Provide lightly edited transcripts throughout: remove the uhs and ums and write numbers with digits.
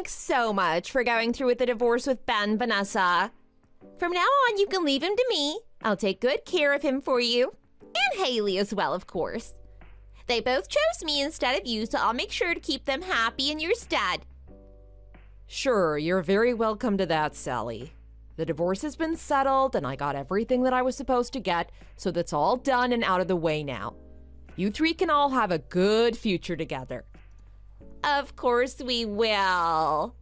Thanks so much for going through with the divorce with Ben, Vanessa. From now on, you can leave him to me. I'll take good care of him for you. And Hailey as well, of course. They both chose me instead of you, so I'll make sure to keep them happy in your stead. Sure, you're very welcome to that, Sally. The divorce has been settled, and I got everything that I was supposed to get, so that's all done and out of the way now. You three can all have a good future together. Of course we will.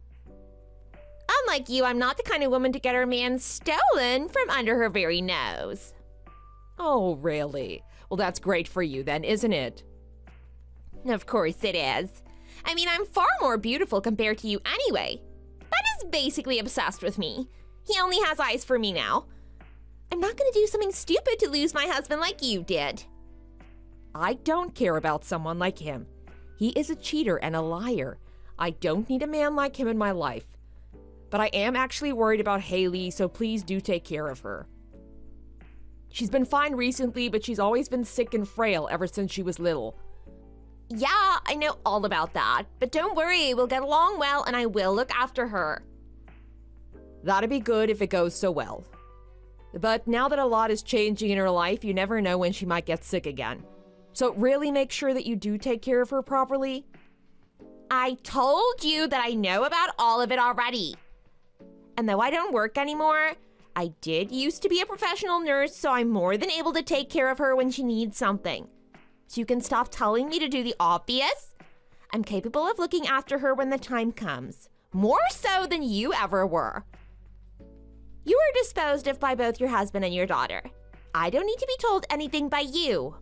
Unlike you, I'm not the kind of woman to get her man stolen from under her very nose. Oh, really? Well, that's great for you then, isn't it? Of course it is. I mean, I'm far more beautiful compared to you anyway. Ben is basically obsessed with me. He only has eyes for me now. I'm not gonna do something stupid to lose my husband like you did. I don't care about someone like him. He is a cheater and a liar. I don't need a man like him in my life. But I am actually worried about Hailey, so please do take care of her. She's been fine recently, but she's always been sick and frail ever since she was little. Yeah, I know all about that. But don't worry, we'll get along well and I will look after her. That'd be good if it goes so well. But now that a lot is changing in her life, you never know when she might get sick again. So really make sure that you do take care of her properly. I told you that I know about all of it already. And though I don't work anymore, I did used to be a professional nurse, so I'm more than able to take care of her when she needs something. So you can stop telling me to do the obvious. I'm capable of looking after her when the time comes. More so than you ever were. You were disposed of by both your husband and your daughter. I don't need to be told anything by you.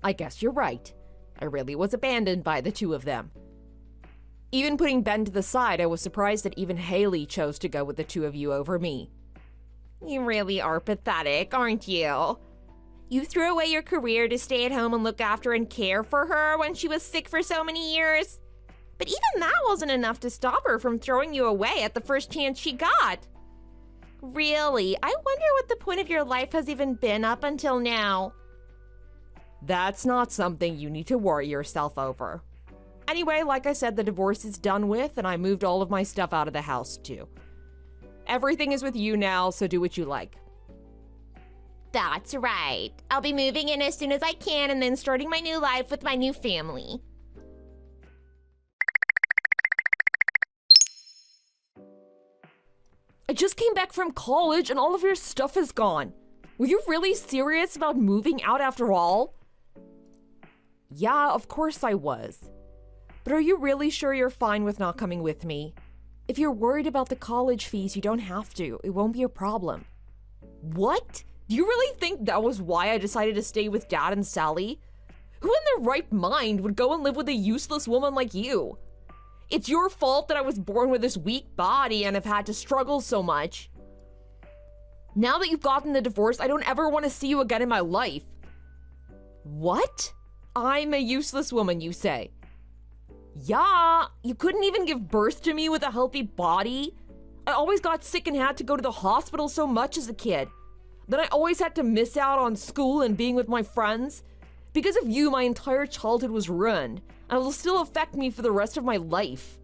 I guess you're right. I really was abandoned by the two of them. Even putting Ben to the side, I was surprised that even Hailey chose to go with the two of you over me. You really are pathetic, aren't you? You threw away your career to stay at home and look after and care for her when she was sick for so many years. But even that wasn't enough to stop her from throwing you away at the first chance she got. Really, I wonder what the point of your life has even been up until now. That's not something you need to worry yourself over. Anyway, like I said, the divorce is done with, and I moved all of my stuff out of the house, too. Everything is with you now, so do what you like. That's right. I'll be moving in as soon as I can and then starting my new life with my new family. I just came back from college and all of your stuff is gone. Were you really serious about moving out after all? Yeah, of course I was. But are you really sure you're fine with not coming with me? If you're worried about the college fees, you don't have to. It won't be a problem. What? Do you really think that was why I decided to stay with Dad and Sally? Who in their right mind would go and live with a useless woman like you? It's your fault that I was born with this weak body and have had to struggle so much. Now that you've gotten the divorce, I don't ever want to see you again in my life. What? I'm a useless woman, you say? Yeah, you couldn't even give birth to me with a healthy body. I always got sick and had to go to the hospital so much as a kid. Then I always had to miss out on school and being with my friends. Because of you, my entire childhood was ruined, and it will still affect me for the rest of my life.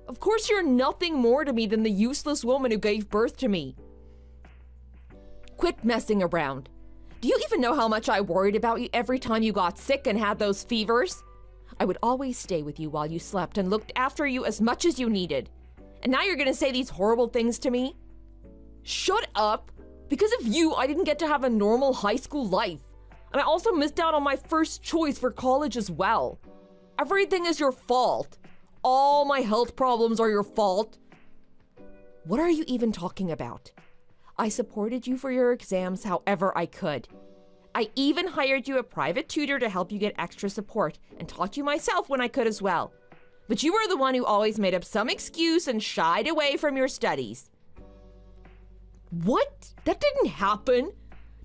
Of course, you're nothing more to me than the useless woman who gave birth to me. Quit messing around. Do you even know how much I worried about you every time you got sick and had those fevers? I would always stay with you while you slept and looked after you as much as you needed. And now you're gonna say these horrible things to me? Shut up! Because of you, I didn't get to have a normal high school life. And I also missed out on my first choice for college as well. Everything is your fault. All my health problems are your fault. What are you even talking about? I supported you for your exams however I could. I even hired you a private tutor to help you get extra support and taught you myself when I could as well. But you were the one who always made up some excuse and shied away from your studies. What? That didn't happen.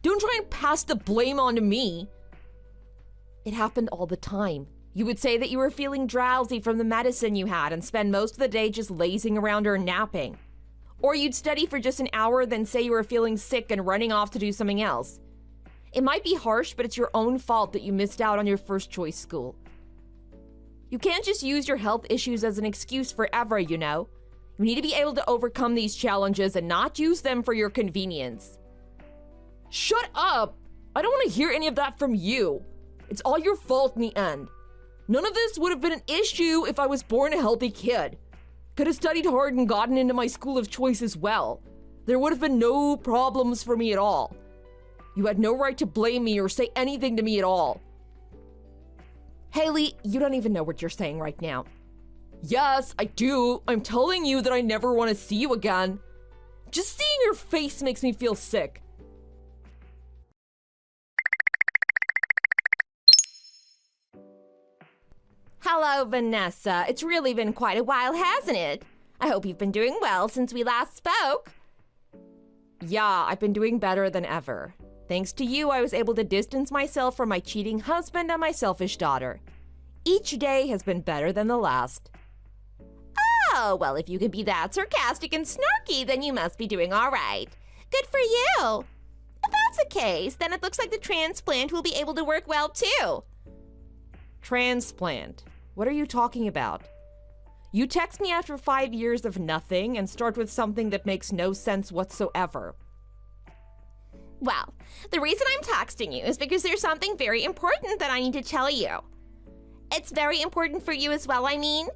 Don't try and pass the blame on to me. It happened all the time. You would say that you were feeling drowsy from the medicine you had and spend most of the day just lazing around or napping. Or you'd study for just an hour, then say you were feeling sick and running off to do something else. It might be harsh, but it's your own fault that you missed out on your first choice school. You can't just use your health issues as an excuse forever, you know? You need to be able to overcome these challenges and not use them for your convenience. Shut up! I don't want to hear any of that from you. It's all your fault in the end. None of this would have been an issue if I was born a healthy kid. Could have studied hard and gotten into my school of choice as well. There would have been no problems for me at all. You had no right to blame me or say anything to me at all. Hailey, you don't even know what you're saying right now. Yes, I do. I'm telling you that I never want to see you again. Just seeing your face makes me feel sick. Hello, Vanessa. It's really been quite a while, hasn't it? I hope you've been doing well since we last spoke. Yeah, I've been doing better than ever. Thanks to you, I was able to distance myself from my cheating husband and my selfish daughter. Each day has been better than the last. Oh, well, if you can be that sarcastic and snarky, then you must be doing all right. Good for you. If that's the case, then it looks like the transplant will be able to work well, too. Transplant? What are you talking about? You text me after 5 years of nothing and start with something that makes no sense whatsoever. Well, the reason I'm texting you is because there's something very important that I need to tell you. It's very important for you as well, I mean.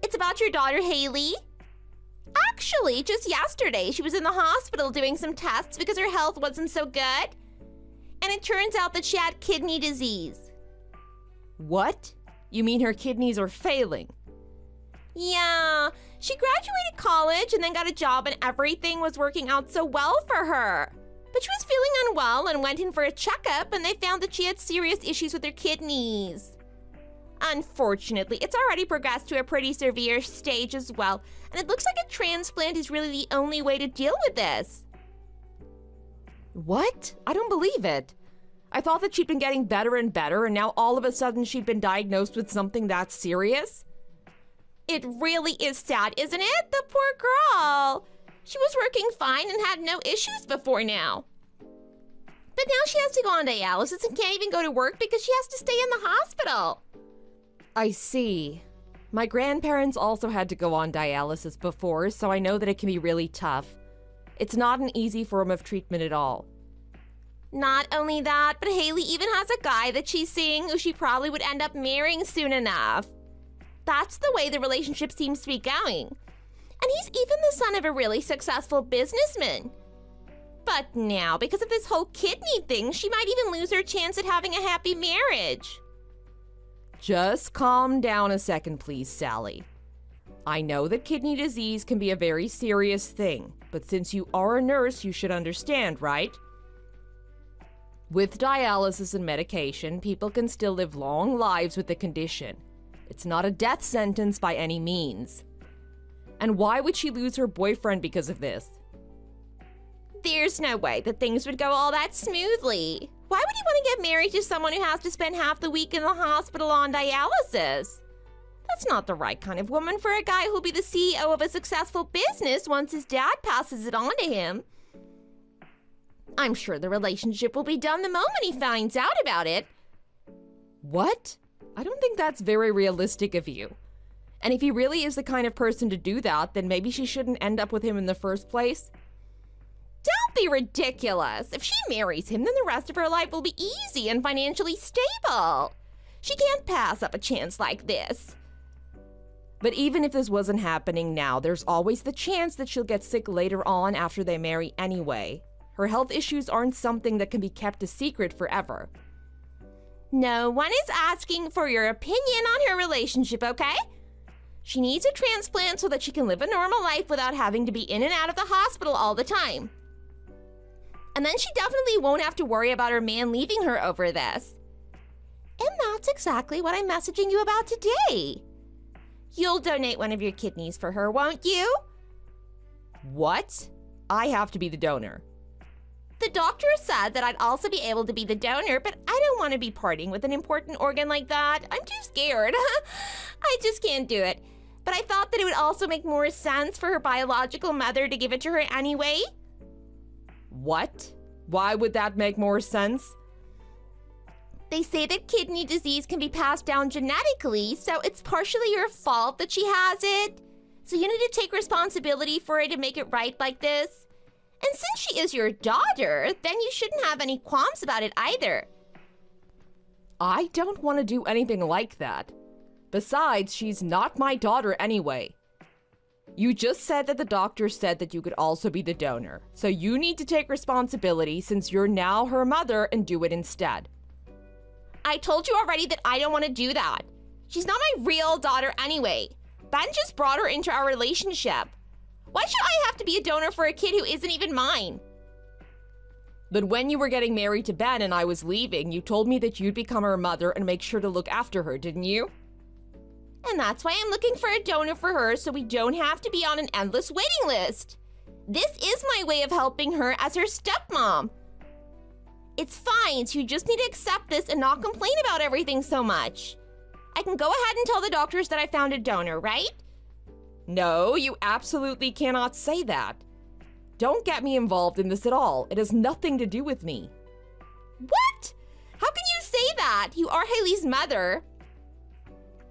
It's about your daughter, Hailey. Actually, just yesterday, she was in the hospital doing some tests because her health wasn't so good. And it turns out that she had kidney disease. What? You mean her kidneys are failing? Yeah, she graduated college and then got a job and everything was working out so well for her. But she was feeling unwell and went in for a checkup and they found that she had serious issues with her kidneys. Unfortunately, it's already progressed to a pretty severe stage as well, and it looks like a transplant is really the only way to deal with this. What? I don't believe it. I thought that she'd been getting better and better, and now all of a sudden she'd been diagnosed with something that serious? It really is sad, isn't it? The poor girl. She was working fine and had no issues before now. But now she has to go on dialysis and can't even go to work because she has to stay in the hospital. I see. My grandparents also had to go on dialysis before, so I know that it can be really tough. It's not an easy form of treatment at all. Not only that, but Hailey even has a guy that she's seeing who she probably would end up marrying soon enough. That's the way the relationship seems to be going. And he's even the son of a really successful businessman. But now, because of this whole kidney thing, she might even lose her chance at having a happy marriage. Just calm down a second, please, Sally. I know that kidney disease can be a very serious thing, but since you are a nurse, you should understand, right? With dialysis and medication, people can still live long lives with the condition. It's not a death sentence by any means. And why would she lose her boyfriend because of this? There's no way that things would go all that smoothly. Why would he want to get married to someone who has to spend half the week in the hospital on dialysis? That's not the right kind of woman for a guy who'll be the CEO of a successful business once his dad passes it on to him. I'm sure the relationship will be done the moment he finds out about it. What? I don't think that's very realistic of you. And if he really is the kind of person to do that, then maybe she shouldn't end up with him in the first place. Don't be ridiculous. If she marries him, then the rest of her life will be easy and financially stable. She can't pass up a chance like this. But even if this wasn't happening now, there's always the chance that she'll get sick later on after they marry anyway. Her health issues aren't something that can be kept a secret forever. No one is asking for your opinion on her relationship, okay? She needs a transplant so that she can live a normal life without having to be in and out of the hospital all the time. And then she definitely won't have to worry about her man leaving her over this. And that's exactly what I'm messaging you about today. You'll donate one of your kidneys for her, won't you? What? I have to be the donor. The doctor said that I'd also be able to be the donor, but I don't want to be parting with an important organ like that. I'm too scared. I just can't do it. But I thought that it would also make more sense for her biological mother to give it to her anyway. What? Why would that make more sense? They say that kidney disease can be passed down genetically, so it's partially your fault that she has it. So you need to take responsibility for it and make it right like this. And since she is your daughter, then you shouldn't have any qualms about it either. I don't want to do anything like that. Besides, she's not my daughter anyway. You just said that the doctor said that you could also be the donor, so you need to take responsibility since you're now her mother and do it instead. I told you already that I don't want to do that. She's not my real daughter anyway. Ben just brought her into our relationship. Why should I have to be a donor for a kid who isn't even mine? But when you were getting married to Ben and I was leaving, you told me that you'd become her mother and make sure to look after her, didn't you? And that's why I'm looking for a donor for her so we don't have to be on an endless waiting list. This is my way of helping her as her stepmom. It's fine, so you just need to accept this and not complain about everything so much. I can go ahead and tell the doctors that I found a donor, right? No, you absolutely cannot say that. Don't get me involved in this at all. It has nothing to do with me. What? How can you say that? You are Hailey's mother.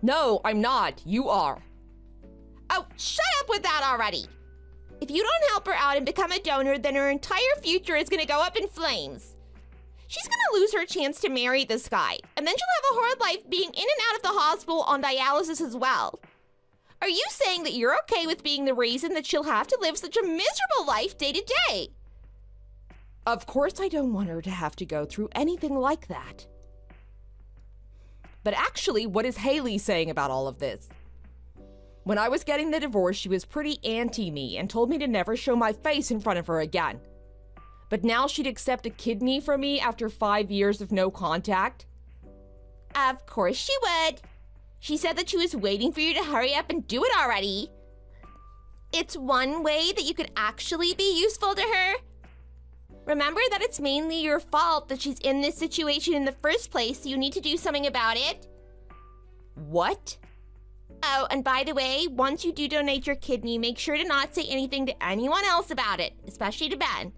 No, I'm not. You are. Oh, shut up with that already. If you don't help her out and become a donor, then her entire future is going to go up in flames. She's going to lose her chance to marry this guy, and then she'll have a hard life being in and out of the hospital on dialysis as well. Are you saying that you're okay with being the reason that she'll have to live such a miserable life day to day? Of course I don't want her to have to go through anything like that. But actually, what is Hailey saying about all of this? When I was getting the divorce, she was pretty anti-me and told me to never show my face in front of her again. But now she'd accept a kidney from me after 5 years of no contact? Of course she would. She said that she was waiting for you to hurry up and do it already. It's one way that you could actually be useful to her. Remember that it's mainly your fault that she's in this situation in the first place, so you need to do something about it. What? Oh, and by the way, once you do donate your kidney, make sure to not say anything to anyone else about it, especially to Ben.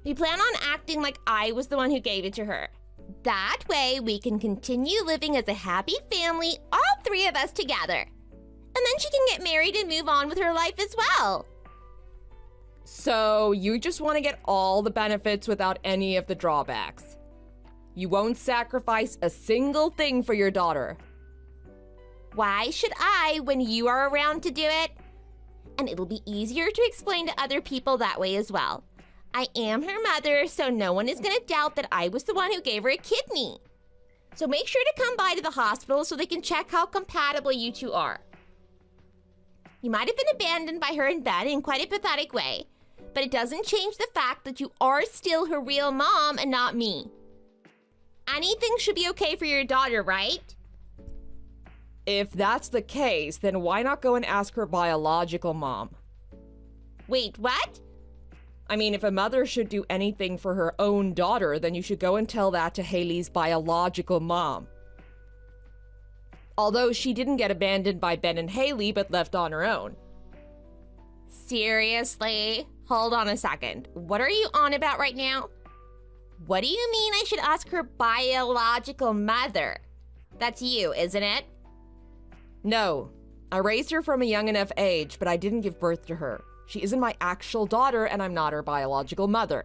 We plan on acting like I was the one who gave it to her. That way, we can continue living as a happy family, all three of us together. And then she can get married and move on with her life as well. So, you just want to get all the benefits without any of the drawbacks. You won't sacrifice a single thing for your daughter. Why should I when you are around to do it? And it'll be easier to explain to other people that way as well. I am her mother, so no one is going to doubt that I was the one who gave her a kidney. So make sure to come by to the hospital so they can check how compatible you two are. You might have been abandoned by her and Ben in quite a pathetic way, but it doesn't change the fact that you are still her real mom and not me. Anything should be okay for your daughter, right? If that's the case, then why not go and ask her biological mom? Wait, what? I mean, if a mother should do anything for her own daughter, then you should go and tell that to Hailey's biological mom. Although she didn't get abandoned by Ben and Hailey, but left on her own. Seriously? Hold on a second. What are you on about right now? What do you mean I should ask her biological mother? That's you, isn't it? No. I raised her from a young enough age, but I didn't give birth to her. She isn't my actual daughter, and I'm not her biological mother.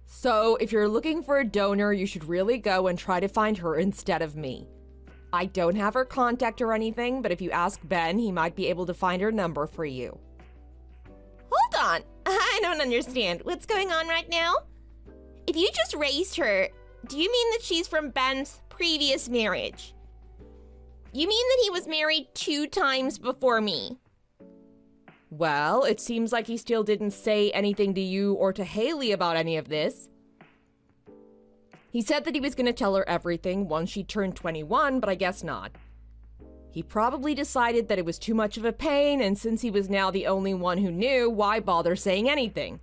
So, if you're looking for a donor, you should really go and try to find her instead of me. I don't have her contact or anything, but if you ask Ben, he might be able to find her number for you. Hold on. I don't understand. What's going on right now? If you just raised her, do you mean that she's from Ben's previous marriage? You mean that he was married 2 times before me? Well, it seems like he still didn't say anything to you or to Hailey about any of this. He said that he was going to tell her everything once she turned 21, but I guess not. He probably decided that it was too much of a pain, and since he was now the only one who knew, why bother saying anything?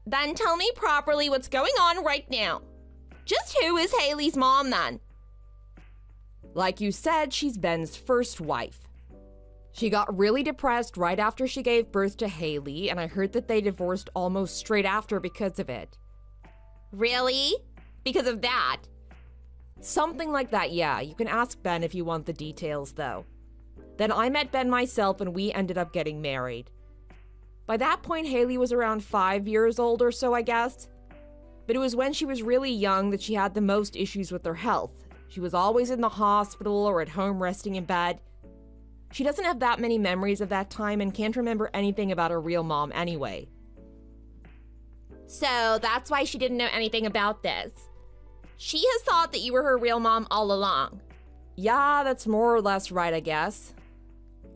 Then tell me properly what's going on right now. Just who is Hailey's mom then? Like you said, she's Ben's first wife. She got really depressed right after she gave birth to Hailey, and I heard that they divorced almost straight after because of it. Really? because of that. Something like that, yeah. You can ask Ben if you want the details, though. Then I met Ben myself and we ended up getting married. By that point, Hailey was around 5 years old or so, I guess. But it was when she was really young that she had the most issues with her health. She was always in the hospital or at home resting in bed. She doesn't have that many memories of that time and can't remember anything about her real mom anyway. So that's why she didn't know anything about this. She has thought that you were her real mom all along. Yeah, that's more or less right, I guess.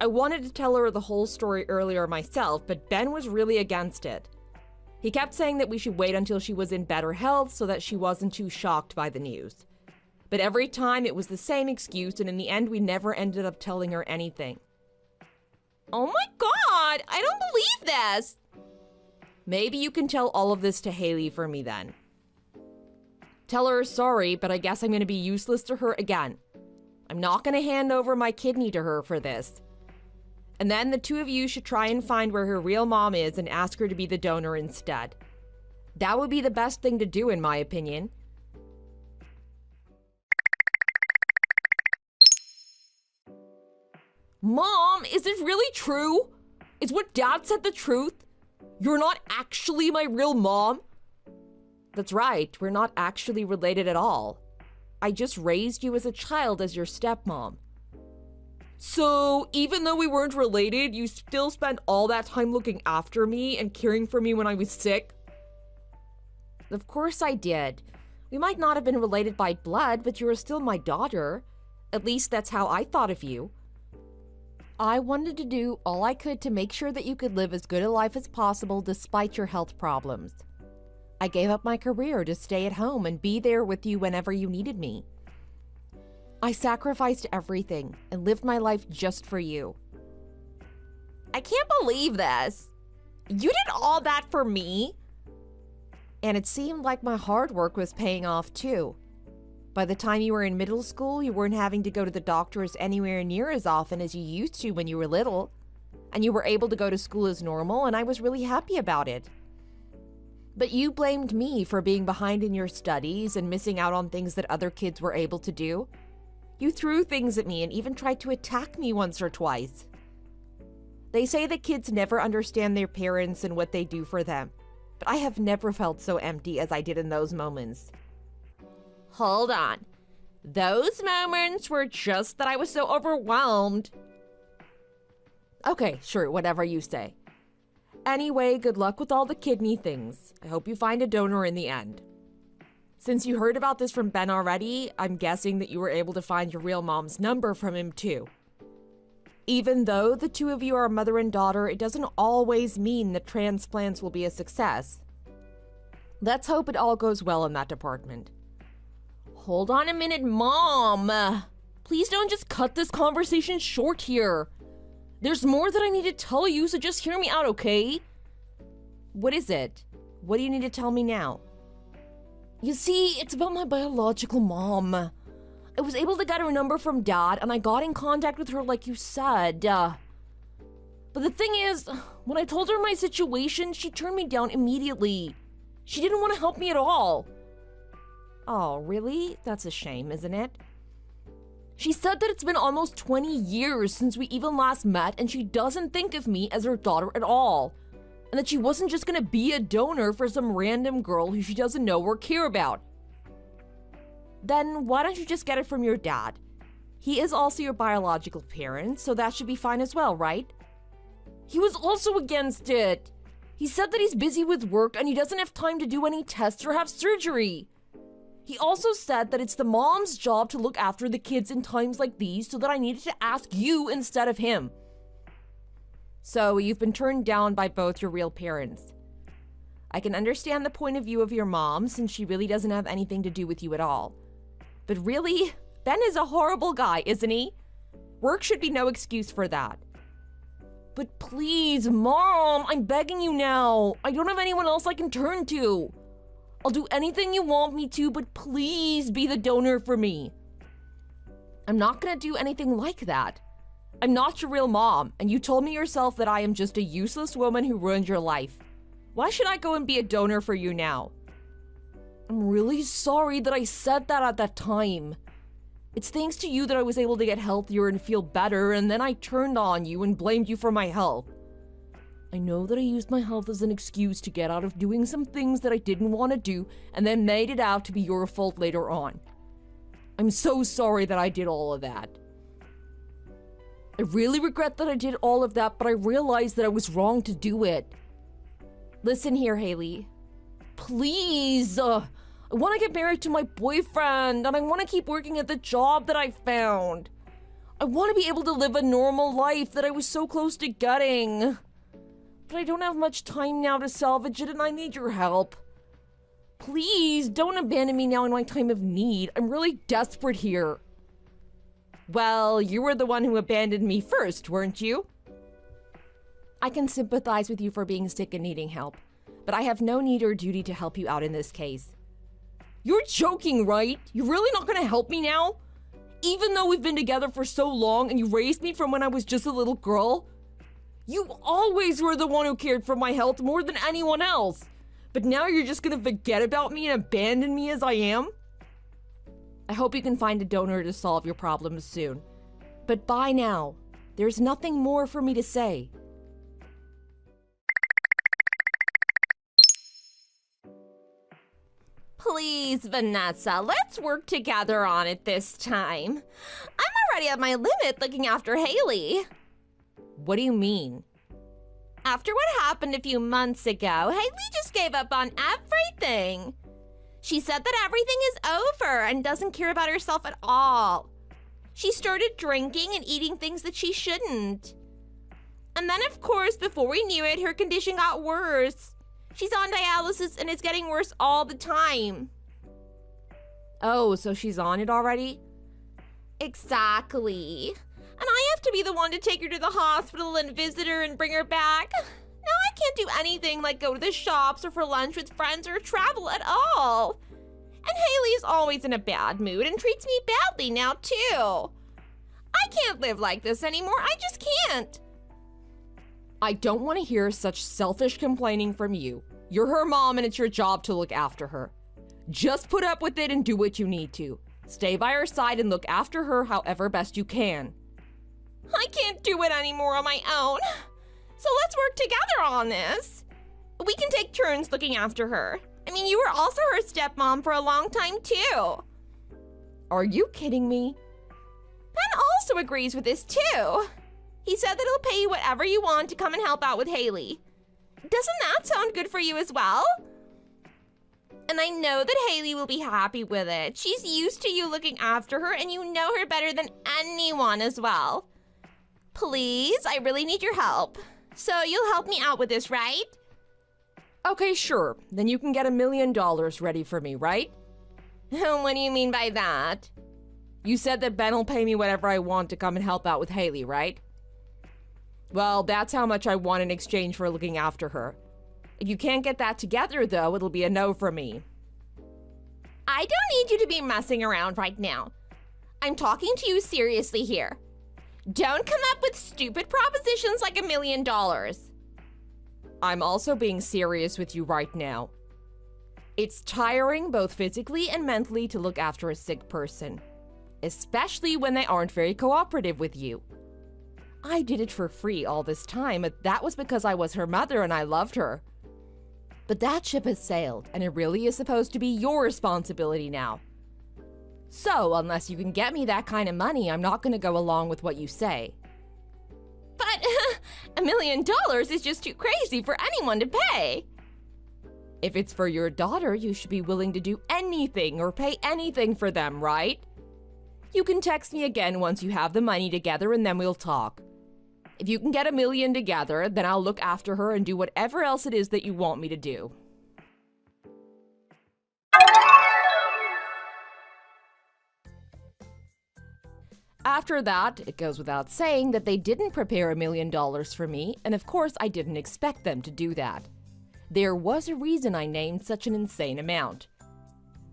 I wanted to tell her the whole story earlier myself, but Ben was really against it. He kept saying that we should wait until she was in better health so that she wasn't too shocked by the news. But every time it was the same excuse, and in the end we never ended up telling her anything. Oh my god, I don't believe this! Maybe you can tell all of this to Hailey for me then. Tell her sorry, but I guess I'm going to be useless to her again. I'm not going to hand over my kidney to her for this. And then the two of you should try and find where her real mom is and ask her to be the donor instead. That would be the best thing to do, in my opinion. Mom, is this really true? Is what Dad said the truth? You're not actually my real mom? That's right, we're not actually related at all. I just raised you as a child as your stepmom. So, even though we weren't related, you still spent all that time looking after me and caring for me when I was sick? Of course I did. We might not have been related by blood, but you were still my daughter. At least that's how I thought of you. I wanted to do all I could to make sure that you could live as good a life as possible despite your health problems. I gave up my career to stay at home and be there with you whenever you needed me. I sacrificed everything and lived my life just for you. I can't believe this. You did all that for me? And it seemed like my hard work was paying off too. By the time you were in middle school, you weren't having to go to the doctors anywhere near as often as you used to when you were little. And you were able to go to school as normal, and I was really happy about it. But you blamed me for being behind in your studies and missing out on things that other kids were able to do. You threw things at me and even tried to attack me once or twice. They say that kids never understand their parents and what they do for them, but I have never felt so empty as I did in those moments. Hold on. Those moments were just that I was so overwhelmed. Okay, sure, whatever you say. Anyway, good luck with all the kidney things. I hope you find a donor in the end. Since you heard about this from Ben already, I'm guessing that you were able to find your real mom's number from him too. Even though the two of you are mother and daughter, it doesn't always mean that transplants will be a success. Let's hope it all goes well in that department. Hold on a minute, Mom. Please don't just cut this conversation short here. There's more that I need to tell you, so just hear me out, okay? What is it? What do you need to tell me now? You see, it's about my biological mom. I was able to get her number from Dad, and I got in contact with her like you said. But the thing is, when I told her my situation, she turned me down immediately. She didn't want to help me at all. Oh, really? That's a shame, isn't it? She said that it's been almost 20 years since we even last met, and she doesn't think of me as her daughter at all. And that she wasn't just gonna be a donor for some random girl who she doesn't know or care about. Then why don't you just get it from your dad? He is also your biological parent, so that should be fine as well, right? He was also against it. He said that he's busy with work and he doesn't have time to do any tests or have surgery. He also said that it's the mom's job to look after the kids in times like these, so that I needed to ask you instead of him. So you've been turned down by both your real parents. I can understand the point of view of your mom, since she really doesn't have anything to do with you at all. But really, Ben is a horrible guy, isn't he? Work should be no excuse for that. But please, Mom, I'm begging you now. I don't have anyone else I can turn to. I'll do anything you want me to, but please be the donor for me. I'm not gonna do anything like that. I'm not your real mom, and you told me yourself that I am just a useless woman who ruined your life. Why should I go and be a donor for you now? I'm really sorry that I said that at that time. It's thanks to you that I was able to get healthier and feel better, and then I turned on you and blamed you for my health. I know that I used my health as an excuse to get out of doing some things that I didn't want to do, and then made it out to be your fault later on. I'm so sorry that I did all of that. I really regret that I did all of that, but I realized that I was wrong to do it. Listen here, Hailey. Please, I want to get married to my boyfriend, and I want to keep working at the job that I found. I want to be able to live a normal life that I was so close to getting. But I don't have much time now to salvage it, and I need your help. Please, don't abandon me now in my time of need. I'm really desperate here. Well, you were the one who abandoned me first, weren't you? I can sympathize with you for being sick and needing help, but I have no need or duty to help you out in this case. You're joking, right? You're really not going to help me now? Even though we've been together for so long and you raised me from when I was just a little girl? You always were the one who cared for my health more than anyone else. But now you're just going to forget about me and abandon me as I am? I hope you can find a donor to solve your problems soon. But bye now. There's nothing more for me to say. Please, Vanessa, let's work together on it this time. I'm already at my limit looking after Hailey. What do you mean? After what happened a few months ago, Hailey just gave up on everything. She said that everything is over and doesn't care about herself at all. She started drinking and eating things that she shouldn't. And then, of course, before we knew it, her condition got worse. She's on dialysis and it's getting worse all the time. Oh, so she's on it already? Exactly. And I have to be the one to take her to the hospital and visit her and bring her back. Now I can't do anything like go to the shops or for lunch with friends or travel at all. And Hailey's always in a bad mood and treats me badly now too. I can't live like this anymore. I just can't. I don't want to hear such selfish complaining from you. You're her mom and it's your job to look after her. Just put up with it and do what you need to. Stay by her side and look after her however best you can. I can't do it anymore on my own. So let's work together on this. We can take turns looking after her. I mean, you were also her stepmom for a long time too. Are you kidding me? Ben also agrees with this too. He said that he'll pay you whatever you want to come and help out with Hailey. Doesn't that sound good for you as well? And I know that Hailey will be happy with it. She's used to you looking after her and you know her better than anyone as well. Please, I really need your help. So you'll help me out with this, right? Okay, sure. Then you can get $1 million ready for me, right? What do you mean by that? You said that Ben will pay me whatever I want to come and help out with Hailey, right? Well, that's how much I want in exchange for looking after her. If you can't get that together, though, it'll be a no for me. I don't need you to be messing around right now. I'm talking to you seriously here. Don't come up with stupid propositions like $1 million. I'm also being serious with you right now. It's tiring both physically and mentally to look after a sick person, especially when they aren't very cooperative with you. I did it for free all this time, but that was because I was her mother and I loved her. But that ship has sailed, and it really is supposed to be your responsibility now. So, unless you can get me that kind of money, I'm not going to go along with what you say. But $1 million is just too crazy for anyone to pay. If it's for your daughter, you should be willing to do anything or pay anything for them, right? You can text me again once you have the money together and then we'll talk. If you can get $1 million together, then I'll look after her and do whatever else it is that you want me to do. After that, it goes without saying that they didn't prepare $1 million for me, and of course I didn't expect them to do that. There was a reason I named such an insane amount.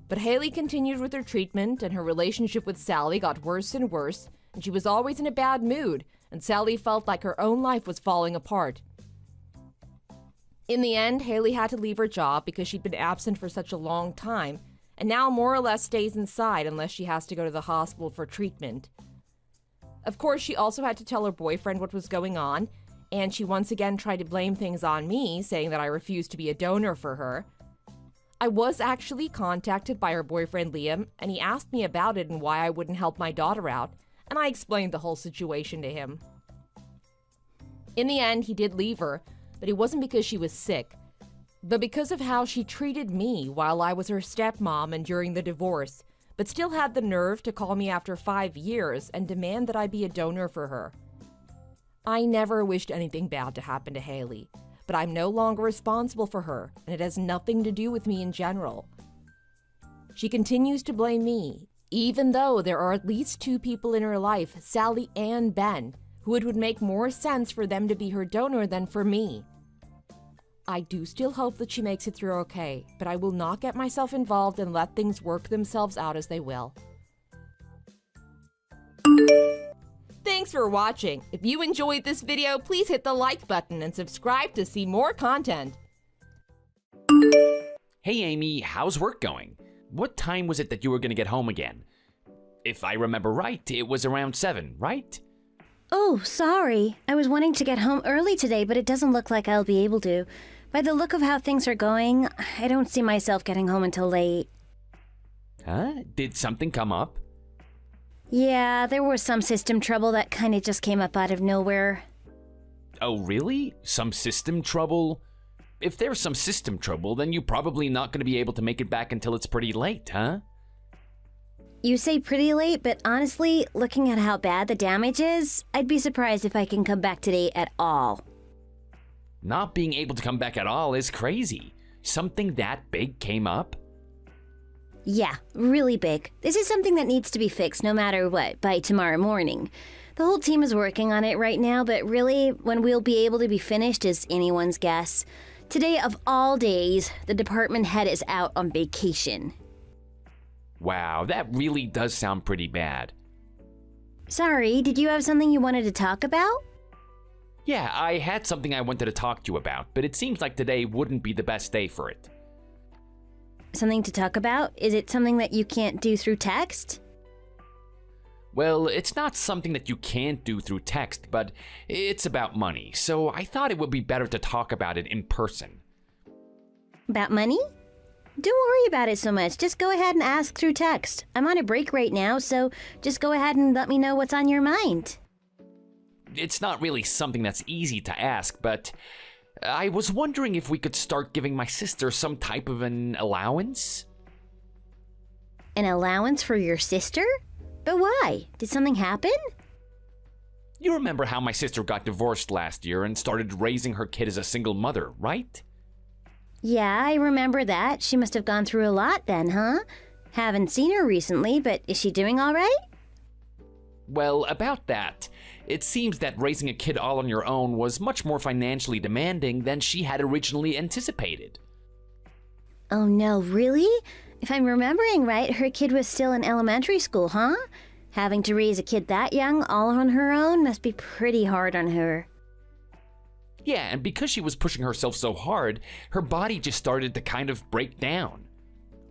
But Hailey continued with her treatment, and her relationship with Sally got worse and worse, and she was always in a bad mood, and Sally felt like her own life was falling apart. In the end, Hailey had to leave her job because she'd been absent for such a long time, and now more or less stays inside unless she has to go to the hospital for treatment. Of course, she also had to tell her boyfriend what was going on, and she once again tried to blame things on me, saying that I refused to be a donor for her. I was actually contacted by her boyfriend Liam, and he asked me about it and why I wouldn't help my daughter out, and I explained the whole situation to him. In the end, he did leave her, but it wasn't because she was sick, but because of how she treated me while I was her stepmom and during the divorce, but still had the nerve to call me after 5 years and demand that I be a donor for her. I never wished anything bad to happen to Hailey, but I'm no longer responsible for her, and it has nothing to do with me in general. She continues to blame me, even though there are at least 2 people in her life, Sally and Ben, who it would make more sense for them to be her donor than for me. I do still hope that she makes it through okay, but I will not get myself involved and let things work themselves out as they will. Thanks for watching. If you enjoyed this video, please hit the like button and subscribe to see more content. Hey Amy, how's work going? What time was it that you were gonna get home again? If I remember right, it was around 7, right? Oh, sorry. I was wanting to get home early today, but it doesn't look like I'll be able to. By the look of how things are going, I don't see myself getting home until late. Huh? Did something come up? Yeah, there was some system trouble that kind of just came up out of nowhere. Oh really? Some system trouble? If there's some system trouble, then you're probably not gonna be able to make it back until it's pretty late, huh? You say pretty late, but honestly, looking at how bad the damage is, I'd be surprised if I can come back today at all. Not being able to come back at all is crazy. Something that big came up? Yeah, really big. This is something that needs to be fixed no matter what by tomorrow morning. The whole team is working on it right now, but really, when we'll be able to be finished is anyone's guess. Today of all days, the department head is out on vacation. Wow, that really does sound pretty bad. Sorry, did you have something you wanted to talk about? Yeah, I had something I wanted to talk to you about, but it seems like today wouldn't be the best day for it. Something to talk about? Is it something that you can't do through text? Well, it's not something that you can't do through text, but it's about money, so I thought it would be better to talk about it in person. About money? Don't worry about it so much. Just go ahead and ask through text. I'm on a break right now, so just go ahead and let me know what's on your mind. It's not really something that's easy to ask, but I was wondering if we could start giving my sister some type of an allowance? An allowance for your sister? But why? Did something happen? You remember how my sister got divorced last year and started raising her kid as a single mother, right? Yeah, I remember that. She must have gone through a lot then, huh? Haven't seen her recently, but is she doing all right? Well, about that, it seems that raising a kid all on your own was much more financially demanding than she had originally anticipated. Oh no, really? If I'm remembering right, her kid was still in elementary school, huh? Having to raise a kid that young all on her own must be pretty hard on her. Yeah, and because she was pushing herself so hard, her body just started to kind of break down.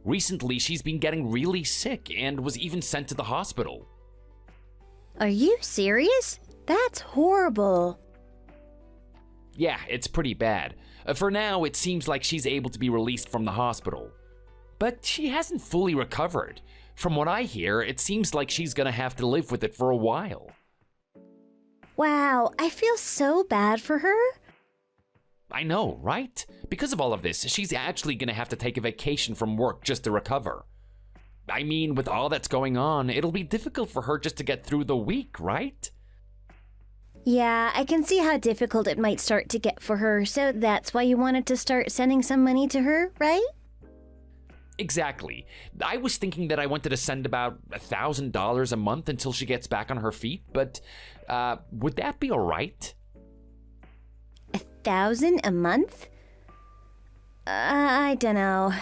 Recently, she's been getting really sick and was even sent to the hospital. Are you serious? That's horrible. Yeah, it's pretty bad. For now, it seems like she's able to be released from the hospital. But she hasn't fully recovered. From what I hear, it seems like she's gonna have to live with it for a while. Wow, I feel so bad for her. I know, right? Because of all of this, she's actually gonna have to take a vacation from work just to recover. I mean, with all that's going on, it'll be difficult for her just to get through the week, right? Yeah, I can see how difficult it might start to get for her, so that's why you wanted to start sending some money to her, right? Exactly. I was thinking that I wanted to send about $1,000 a month until she gets back on her feet, but would that be alright? 1,000 a month? I don't know.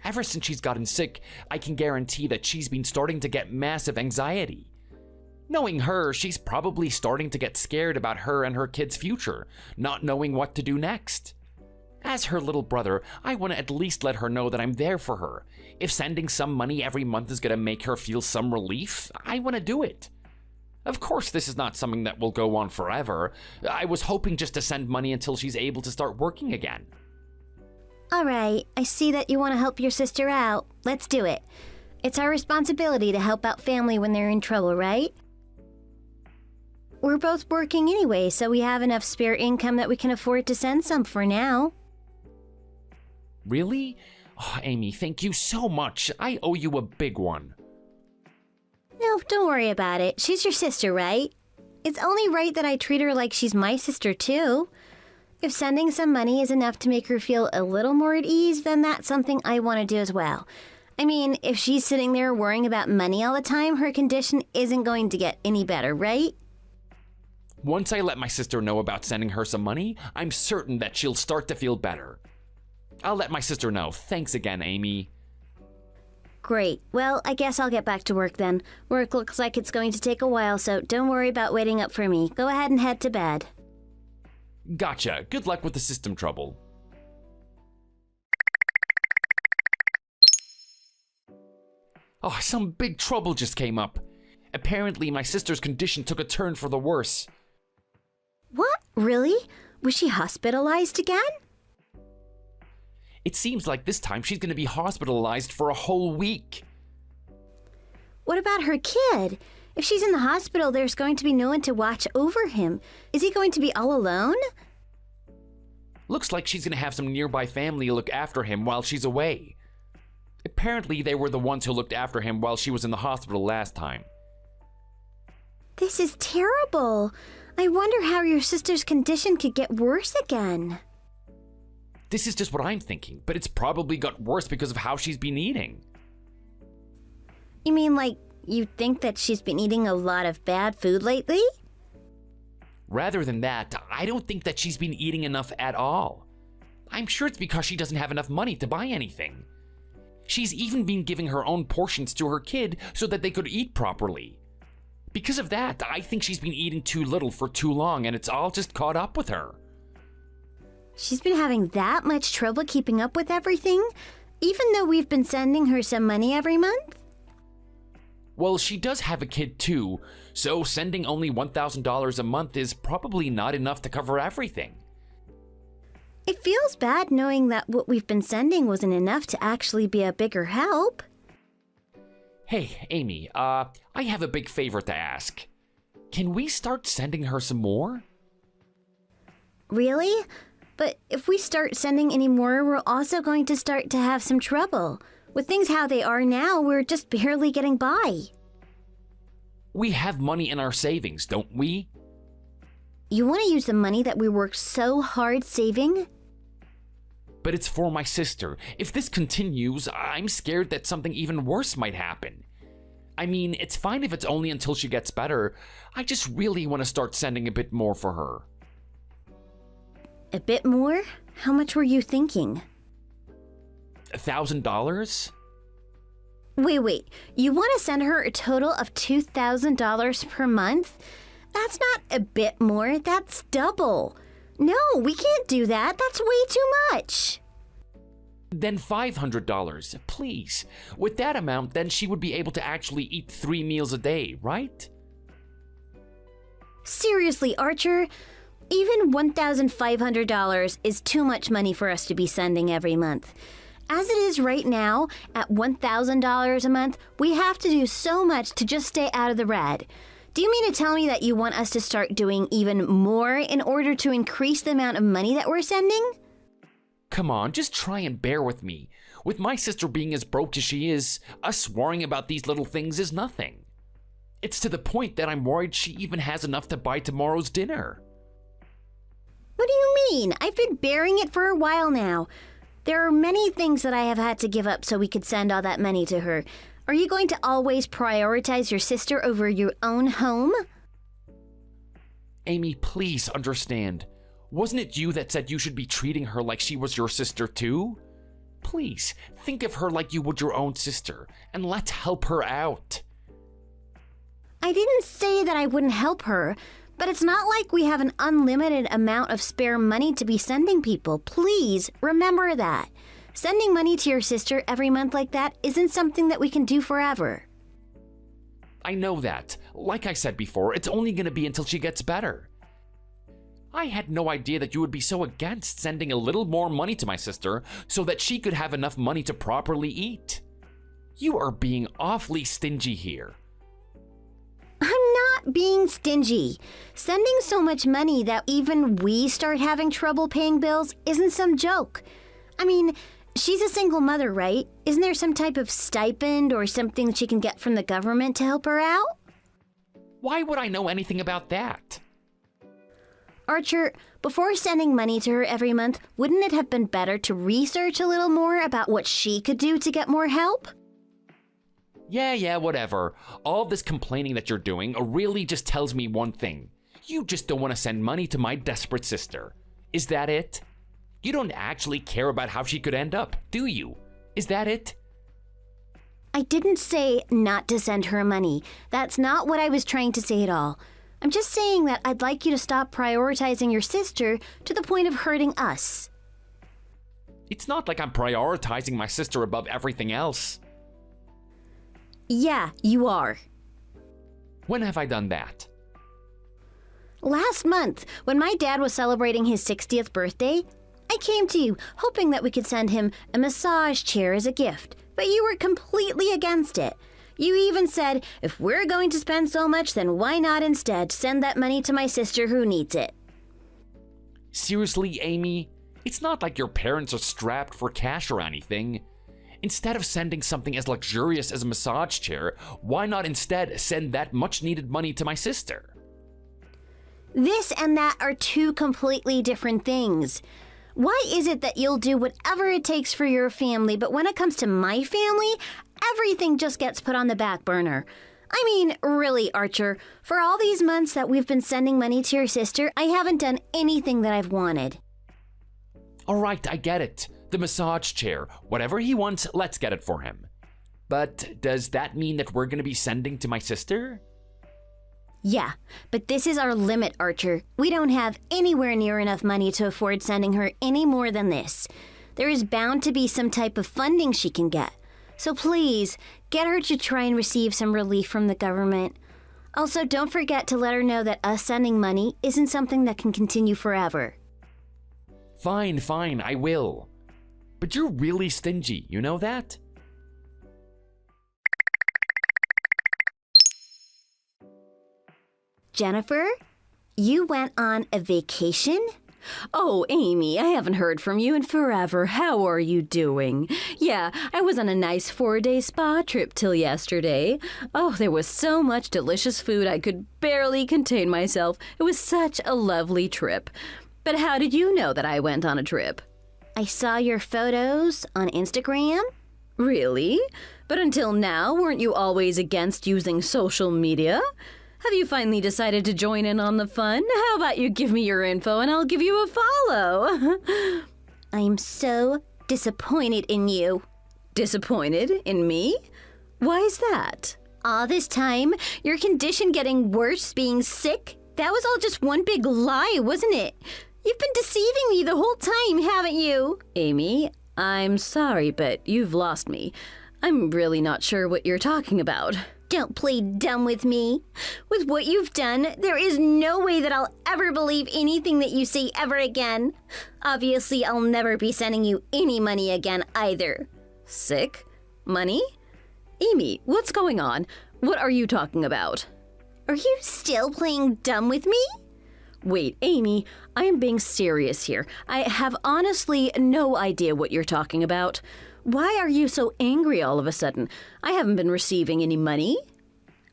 Ever since she's gotten sick, I can guarantee that she's been starting to get massive anxiety. Knowing her, she's probably starting to get scared about her and her kid's future, not knowing what to do next. As her little brother, I want to at least let her know that I'm there for her. If sending some money every month is going to make her feel some relief, I want to do it. Of course, this is not something that will go on forever. I was hoping just to send money until she's able to start working again. All right, I see that you want to help your sister out. Let's do it. It's our responsibility to help out family when they're in trouble, right? We're both working anyway, so we have enough spare income that we can afford to send some for now. Really? Oh, Amy, thank you so much. I owe you a big one. No, don't worry about it. She's your sister, right? It's only right that I treat her like she's my sister, too. If sending some money is enough to make her feel a little more at ease, then that's something I want to do as well. I mean, if she's sitting there worrying about money all the time, her condition isn't going to get any better, right? Once I let my sister know about sending her some money, I'm certain that she'll start to feel better. I'll let my sister know. Thanks again, Amy. Great. Well, I guess I'll get back to work then. Work looks like it's going to take a while, so don't worry about waiting up for me. Go ahead and head to bed. Gotcha. Good luck with the system trouble. Oh, some big trouble just came up. Apparently, my sister's condition took a turn for the worse. What? Really? Was she hospitalized again? It seems like this time she's going to be hospitalized for a whole week. What about her kid? If she's in the hospital, there's going to be no one to watch over him. Is he going to be all alone? Looks like she's going to have some nearby family look after him while she's away. Apparently, they were the ones who looked after him while she was in the hospital last time. This is terrible. I wonder how your sister's condition could get worse again. This is just what I'm thinking, but it's probably got worse because of how she's been eating. You mean like you think that she's been eating a lot of bad food lately? Rather than that, I don't think that she's been eating enough at all. I'm sure it's because she doesn't have enough money to buy anything. She's even been giving her own portions to her kid so that they could eat properly. Because of that, I think she's been eating too little for too long and it's all just caught up with her. She's been having that much trouble keeping up with everything, even though we've been sending her some money every month? Well, she does have a kid too, so sending only $1,000 a month is probably not enough to cover everything. It feels bad knowing that what we've been sending wasn't enough to actually be a bigger help. Hey, Amy, I have a big favor to ask. Can we start sending her some more? Really? But if we start sending any more, we're also going to start to have some trouble. With things how they are now, we're just barely getting by. We have money in our savings, don't we? You want to use the money that we worked so hard saving? But it's for my sister. If this continues, I'm scared that something even worse might happen. I mean, it's fine if it's only until she gets better. I just really want to start sending a bit more for her. A bit more? How much were you thinking? $1,000? Wait. You want to send her a total of $2,000 per month? That's not a bit more, that's double. No, we can't do that. That's way too much. Then $500, please. With that amount, then she would be able to actually eat 3 meals a day, right? Seriously, Archer, even $1,500 is too much money for us to be sending every month. As it is right now, at $1,000 a month, we have to do so much to just stay out of the red. Do you mean to tell me that you want us to start doing even more in order to increase the amount of money that we're sending? Come on, just try and bear with me. With my sister being as broke as she is, us worrying about these little things is nothing. It's to the point that I'm worried she even has enough to buy tomorrow's dinner. What do you mean? I've been bearing it for a while now. There are many things that I have had to give up so we could send all that money to her. Are you going to always prioritize your sister over your own home? Amy, please understand. Wasn't it you that said you should be treating her like she was your sister too? Please, think of her like you would your own sister, and let's help her out. I didn't say that I wouldn't help her, but it's not like we have an unlimited amount of spare money to be sending people. Please remember that. Sending money to your sister every month like that isn't something that we can do forever. I know that. Like I said before, it's only gonna be until she gets better. I had no idea that you would be so against sending a little more money to my sister so that she could have enough money to properly eat. You are being awfully stingy here. I'm not being stingy. Sending so much money that even we start having trouble paying bills isn't some joke. I mean, she's a single mother, right? Isn't there some type of stipend or something that she can get from the government to help her out? Why would I know anything about that? Archer, before sending money to her every month, wouldn't it have been better to research a little more about what she could do to get more help? Yeah, whatever. All this complaining that you're doing really just tells me one thing. You just don't want to send money to my desperate sister. Is that it? You don't actually care about how she could end up, do you? Is that it? I didn't say not to send her money. That's not what I was trying to say at all. I'm just saying that I'd like you to stop prioritizing your sister to the point of hurting us. It's not like I'm prioritizing my sister above everything else. Yeah, you are. When have I done that? Last month, when my dad was celebrating his 60th birthday, I came to you hoping that we could send him a massage chair as a gift, but you were completely against it. You even said, if we're going to spend so much, then why not instead send that money to my sister who needs it? Seriously, Amy? It's not like your parents are strapped for cash or anything. Instead of sending something as luxurious as a massage chair, why not instead send that much-needed money to my sister? This and that are two completely different things. Why is it that you'll do whatever it takes for your family, but when it comes to my family, everything just gets put on the back burner? I mean, really, Archer, for all these months that we've been sending money to your sister, I haven't done anything that I've wanted. All right, I get it. The massage chair. Whatever he wants, let's get it for him. But does that mean that we're gonna be sending to my sister? Yeah, but this is our limit, Archer. We don't have anywhere near enough money to afford sending her any more than this. There is bound to be some type of funding she can get. So please, get her to try and receive some relief from the government. Also, don't forget to let her know that us sending money isn't something that can continue forever. Fine, I will. But you're really stingy, you know that? Jennifer, you went on a vacation? Oh, Amy, I haven't heard from you in forever. How are you doing? Yeah, I was on a nice 4-day spa trip till yesterday. Oh, there was so much delicious food I could barely contain myself. It was such a lovely trip. But how did you know that I went on a trip? I saw your photos on Instagram. Really? But until now, weren't you always against using social media? Have you finally decided to join in on the fun? How about you give me your info and I'll give you a follow? I'm so disappointed in you. Disappointed in me? Why is that? All this time, your condition getting worse, being sick, that was all just one big lie, wasn't it? You've been deceiving me the whole time, haven't you? Amy, I'm sorry, but you've lost me. I'm really not sure what you're talking about. Don't play dumb with me. With what you've done, there is no way that I'll ever believe anything that you say ever again. Obviously, I'll never be sending you any money again either. Sick? Money? Amy, what's going on? What are you talking about? Are you still playing dumb with me? Wait, Amy, I am being serious here. I have honestly no idea what you're talking about. Why are you so angry all of a sudden? I haven't been receiving any money.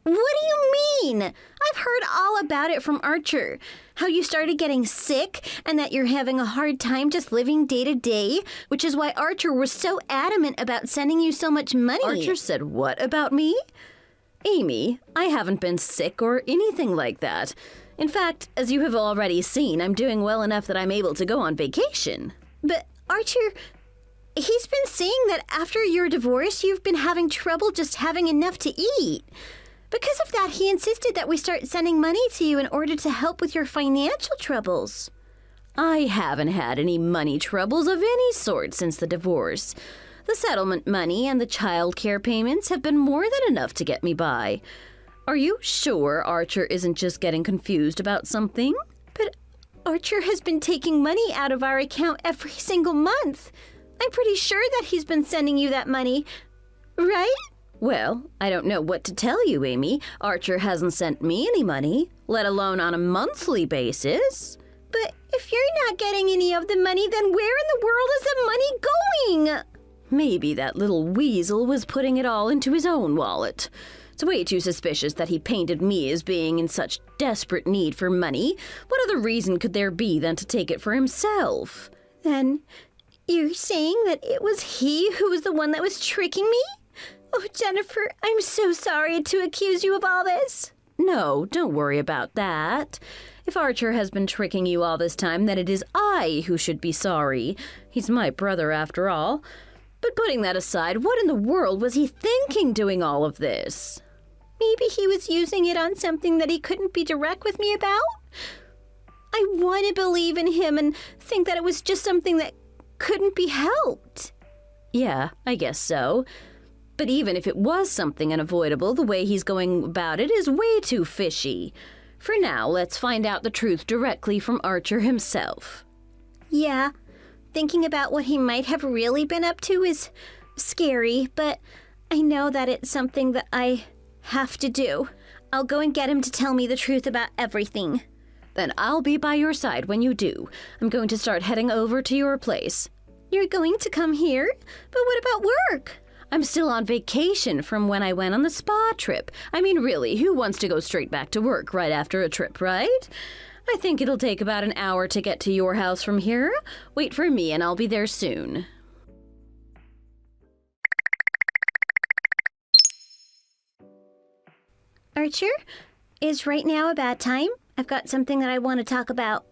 What do you mean? I've heard all about it from Archer. How you started getting sick and that you're having a hard time just living day to day, which is why Archer was so adamant about sending you so much money. Archer said what about me? Amy, I haven't been sick or anything like that. In fact, as you have already seen, I'm doing well enough that I'm able to go on vacation. But Archer, he's been saying that after your divorce, you've been having trouble just having enough to eat. Because of that, he insisted that we start sending money to you in order to help with your financial troubles. I haven't had any money troubles of any sort since the divorce. The settlement money and the child care payments have been more than enough to get me by. Are you sure Archer isn't just getting confused about something? But Archer has been taking money out of our account every single month. I'm pretty sure that he's been sending you that money, right? Well, I don't know what to tell you, Amy. Archer hasn't sent me any money, let alone on a monthly basis. But if you're not getting any of the money, then where in the world is the money going? Maybe that little weasel was putting it all into his own wallet. It's way too suspicious that he painted me as being in such desperate need for money. What other reason could there be than to take it for himself? Then, you're saying that it was he who was the one that was tricking me? Oh, Jennifer, I'm so sorry to accuse you of all this. No, don't worry about that. If Archer has been tricking you all this time, then it is I who should be sorry. He's my brother after all. But putting that aside, what in the world was he thinking doing all of this? Maybe he was using it on something that he couldn't be direct with me about? I want to believe in him and think that it was just something that couldn't be helped. Yeah, I guess so. But even if it was something unavoidable, the way he's going about it is way too fishy. For now, let's find out the truth directly from Archer himself. Yeah, thinking about what he might have really been up to is scary, but I know that it's something that I have to do. I'll go and get him to tell me the truth about everything. Then I'll be by your side when you do. I'm going to start heading over to your place. You're going to come here? But what about work? I'm still on vacation from when I went on the spa trip. I mean, really, who wants to go straight back to work right after a trip, right? I think it'll take about an hour to get to your house from here. Wait for me and I'll be there soon. Archer, is right now a bad time? I've got something that I want to talk about.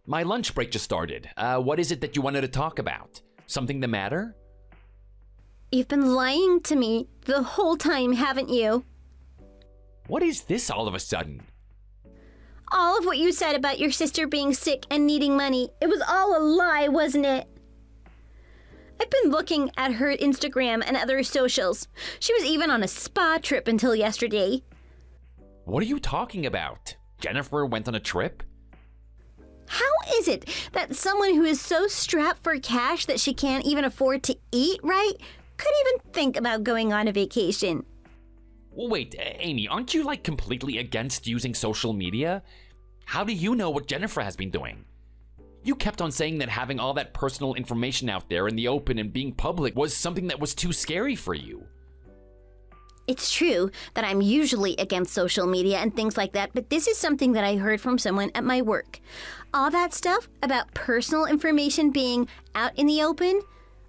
My lunch break just started. What is it that you wanted to talk about? Something the matter? You've been lying to me the whole time, haven't you? What is this all of a sudden? All of what you said about your sister being sick and needing money, it was all a lie, wasn't it? I've been looking at her Instagram and other socials. She was even on a spa trip until yesterday. What are you talking about? Jennifer went on a trip? How is it that someone who is so strapped for cash that she can't even afford to eat right could even think about going on a vacation? Wait, Amy, aren't you completely against using social media? How do you know what Jennifer has been doing? You kept on saying that having all that personal information out there in the open and being public was something that was too scary for you. It's true that I'm usually against social media and things like that, but this is something that I heard from someone at my work. All that stuff about personal information being out in the open,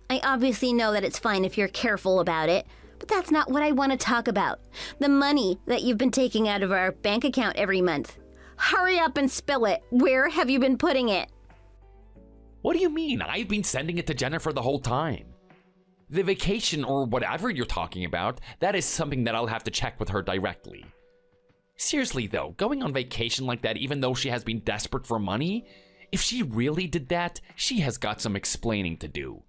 I obviously know that it's fine if you're careful about it, but that's not what I want to talk about. The money that you've been taking out of our bank account every month. Hurry up and spill it. Where have you been putting it? What do you mean? I've been sending it to Jennifer the whole time. The vacation or whatever you're talking about, that is something that I'll have to check with her directly. Seriously though, going on vacation like that even though she has been desperate for money? If she really did that, she has got some explaining to do.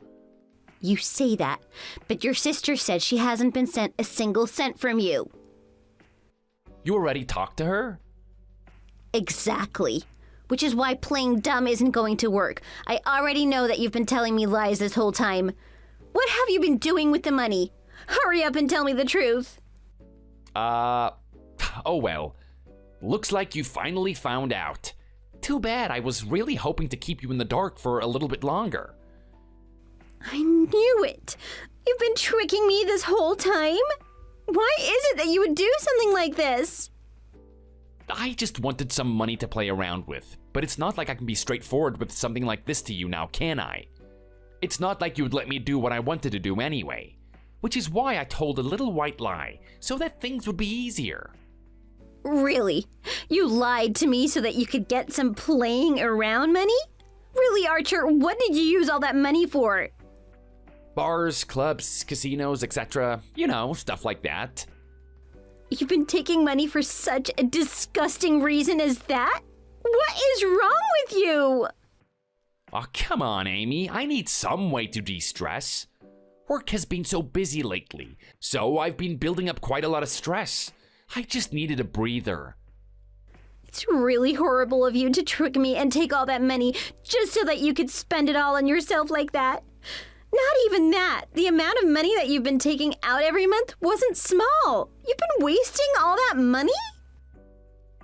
You say that, but your sister said she hasn't been sent a single cent from you. You already talked to her? Exactly. Which is why playing dumb isn't going to work. I already know that you've been telling me lies this whole time. What have you been doing with the money? Hurry up and tell me the truth. Oh well. Looks like you finally found out. Too bad, I was really hoping to keep you in the dark for a little bit longer. I knew it. You've been tricking me this whole time? Why is it that you would do something like this? I just wanted some money to play around with, but it's not like I can be straightforward with something like this to you now, can I? It's not like you would let me do what I wanted to do anyway, which is why I told a little white lie, so that things would be easier. Really? You lied to me so that you could get some playing around money? Really, Archer, what did you use all that money for? Bars, clubs, casinos, etc. You know, stuff like that. You've been taking money for such a disgusting reason as that? What is wrong with you? Oh, come on, Amy. I need some way to de-stress. Work has been so busy lately, so I've been building up quite a lot of stress. I just needed a breather. It's really horrible of you to trick me and take all that money just so that you could spend it all on yourself like that. Not even that. The amount of money that you've been taking out every month wasn't small. You've been wasting all that money?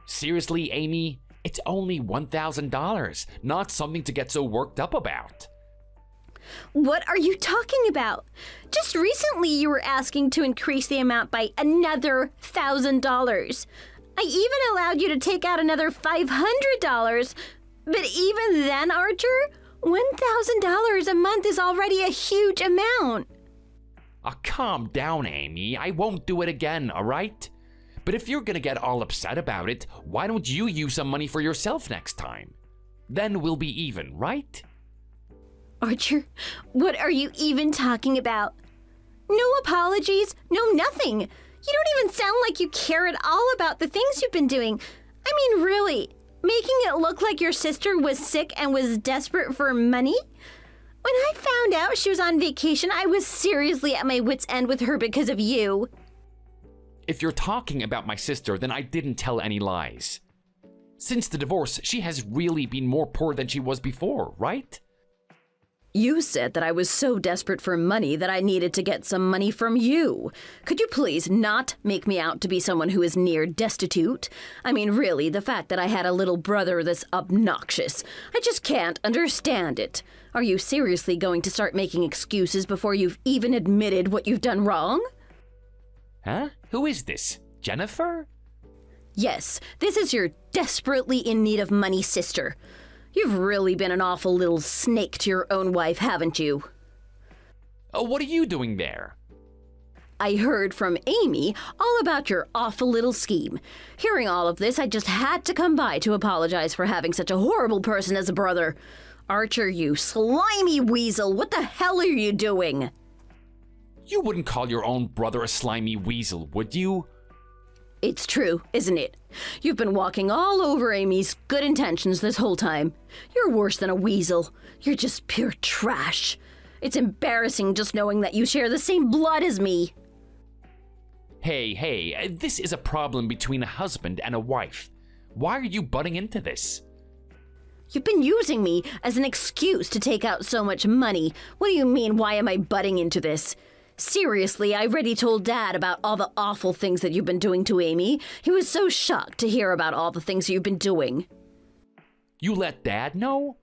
Seriously, Amy? It's only $1,000, not something to get so worked up about. What are you talking about? Just recently you were asking to increase the amount by another $1,000. I even allowed you to take out another $500. But even then, Archer, $1,000 a month is already a huge amount. Oh, calm down, Amy. I won't do it again, all right? But if you're gonna get all upset about it, why don't you use some money for yourself next time? Then we'll be even, right? Archer, what are you even talking about? No apologies, no nothing. You don't even sound like you care at all about the things you've been doing. I mean, really, making it look like your sister was sick and was desperate for money? When I found out she was on vacation, I was seriously at my wit's end with her because of you. If you're talking about my sister, then I didn't tell any lies. Since the divorce, she has really been more poor than she was before, right? You said that I was so desperate for money that I needed to get some money from you. Could you please not make me out to be someone who is near destitute? I mean, really, the fact that I had a little brother this obnoxious. I just can't understand it. Are you seriously going to start making excuses before you've even admitted what you've done wrong? Huh? Who is this? Jennifer? Yes, this is your desperately in need of money sister. You've really been an awful little snake to your own wife, haven't you? What are you doing there? I heard from Amy all about your awful little scheme. Hearing all of this, I just had to come by to apologize for having such a horrible person as a brother. Archer, you slimy weasel, what the hell are you doing? You wouldn't call your own brother a slimy weasel, would you? It's true, isn't it? You've been walking all over Amy's good intentions this whole time. You're worse than a weasel. You're just pure trash. It's embarrassing just knowing that you share the same blood as me. Hey, this is a problem between a husband and a wife. Why are you butting into this? You've been using me as an excuse to take out so much money. What do you mean, why am I butting into this? Seriously, I already told Dad about all the awful things that you've been doing to Amy. He was so shocked to hear about all the things you've been doing. You let Dad know?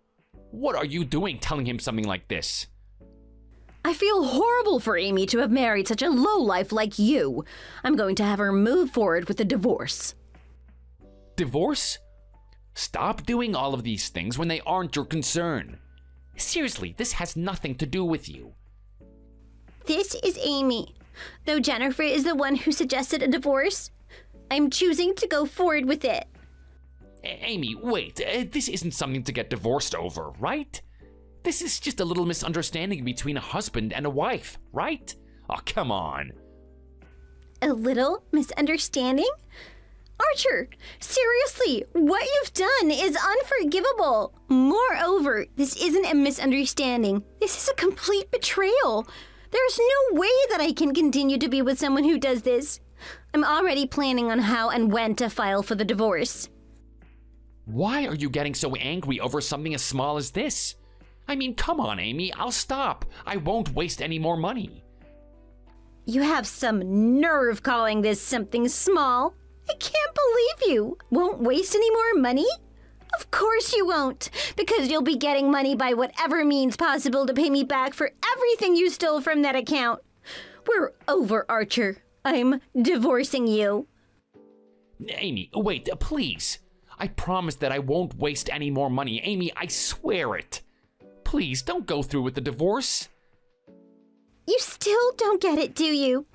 What are you doing telling him something like this? I feel horrible for Amy to have married such a lowlife like you. I'm going to have her move forward with a divorce. Divorce? Stop doing all of these things when they aren't your concern. Seriously, this has nothing to do with you. This is Amy. Though Jennifer is the one who suggested a divorce, I'm choosing to go forward with it. Amy, wait. This isn't something to get divorced over, right? This is just a little misunderstanding between a husband and a wife, right? Oh, come on. A little misunderstanding? Archer, seriously, what you've done is unforgivable. Moreover, this isn't a misunderstanding. This is a complete betrayal. There's no way that I can continue to be with someone who does this. I'm already planning on how and when to file for the divorce. Why are you getting so angry over something as small as this? I mean, come on, Amy, I'll stop. I won't waste any more money. You have some nerve calling this something small. I can't believe you. Won't waste any more money? Of course you won't, because you'll be getting money by whatever means possible to pay me back for everything you stole from that account. We're over, Archer. I'm divorcing you. Amy, wait, please. I promise that I won't waste any more money. Amy, I swear it. Please, don't go through with the divorce. You still don't get it, do you?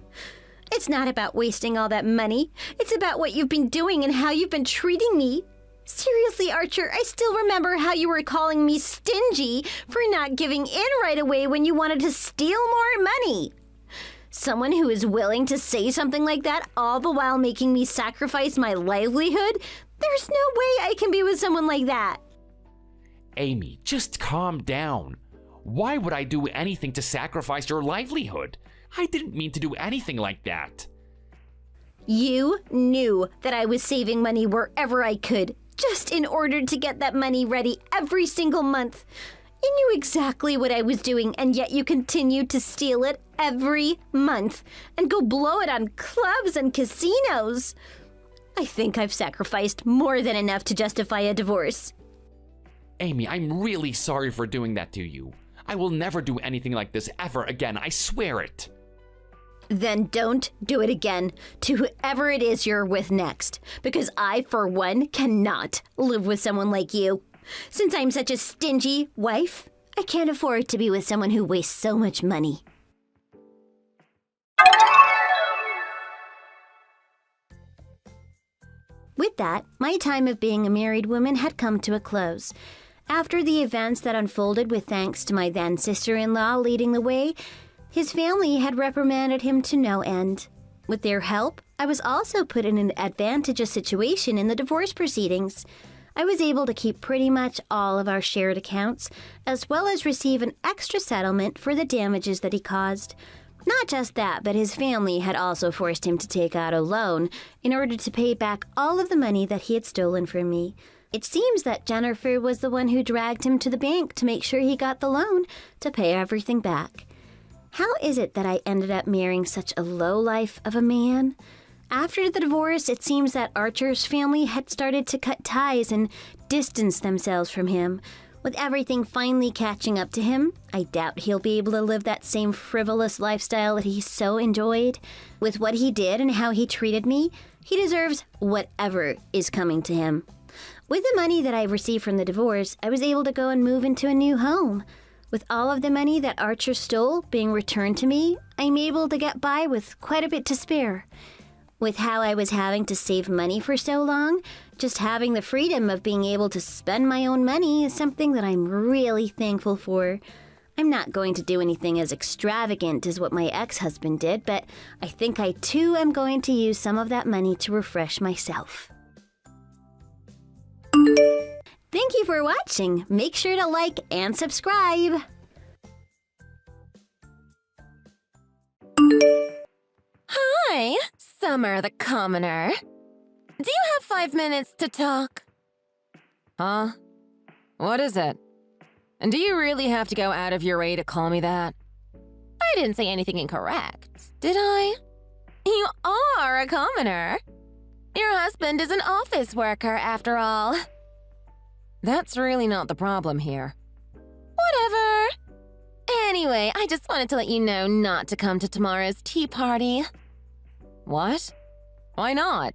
It's not about wasting all that money. It's about what you've been doing and how you've been treating me. Seriously, Archer, I still remember how you were calling me stingy for not giving in right away when you wanted to steal more money. Someone who is willing to say something like that, all the while making me sacrifice my livelihood? There's no way I can be with someone like that. Amy, just calm down. Why would I do anything to sacrifice your livelihood? I didn't mean to do anything like that. You knew that I was saving money wherever I could, just in order to get that money ready every single month. You knew exactly what I was doing, and yet you continued to steal it every month and go blow it on clubs and casinos. I think I've sacrificed more than enough to justify a divorce. Amy, I'm really sorry for doing that to you. I will never do anything like this ever again, I swear it. Then don't do it again to whoever it is you're with next, because I, for one, cannot live with someone like you. Since I'm such a stingy wife, I can't afford to be with someone who wastes so much money. With that, my time of being a married woman had come to a close. After the events that unfolded with thanks to my then sister-in-law leading the way, his family had reprimanded him to no end. With their help, I was also put in an advantageous situation in the divorce proceedings. I was able to keep pretty much all of our shared accounts, as well as receive an extra settlement for the damages that he caused. Not just that, but his family had also forced him to take out a loan in order to pay back all of the money that he had stolen from me. It seems that Jennifer was the one who dragged him to the bank to make sure he got the loan to pay everything back. How is it that I ended up marrying such a lowlife of a man? After the divorce, it seems that Archer's family had started to cut ties and distance themselves from him. With everything finally catching up to him, I doubt he'll be able to live that same frivolous lifestyle that he so enjoyed. With what he did and how he treated me, he deserves whatever is coming to him. With the money that I received from the divorce, I was able to go and move into a new home. With all of the money that Archer stole being returned to me, I'm able to get by with quite a bit to spare. With how I was having to save money for so long, just having the freedom of being able to spend my own money is something that I'm really thankful for. I'm not going to do anything as extravagant as what my ex-husband did, but I think I too am going to use some of that money to refresh myself. Thank you for watching. Make sure to like and subscribe. Hi, Summer the Commoner. Do you have 5 minutes to talk? Huh? What is it? And do you really have to go out of your way to call me that? I didn't say anything incorrect, did I? You are a commoner. Your husband is an office worker, after all. That's really not the problem here. Whatever. Anyway, I just wanted to let you know not to come to tomorrow's tea party. What? Why not?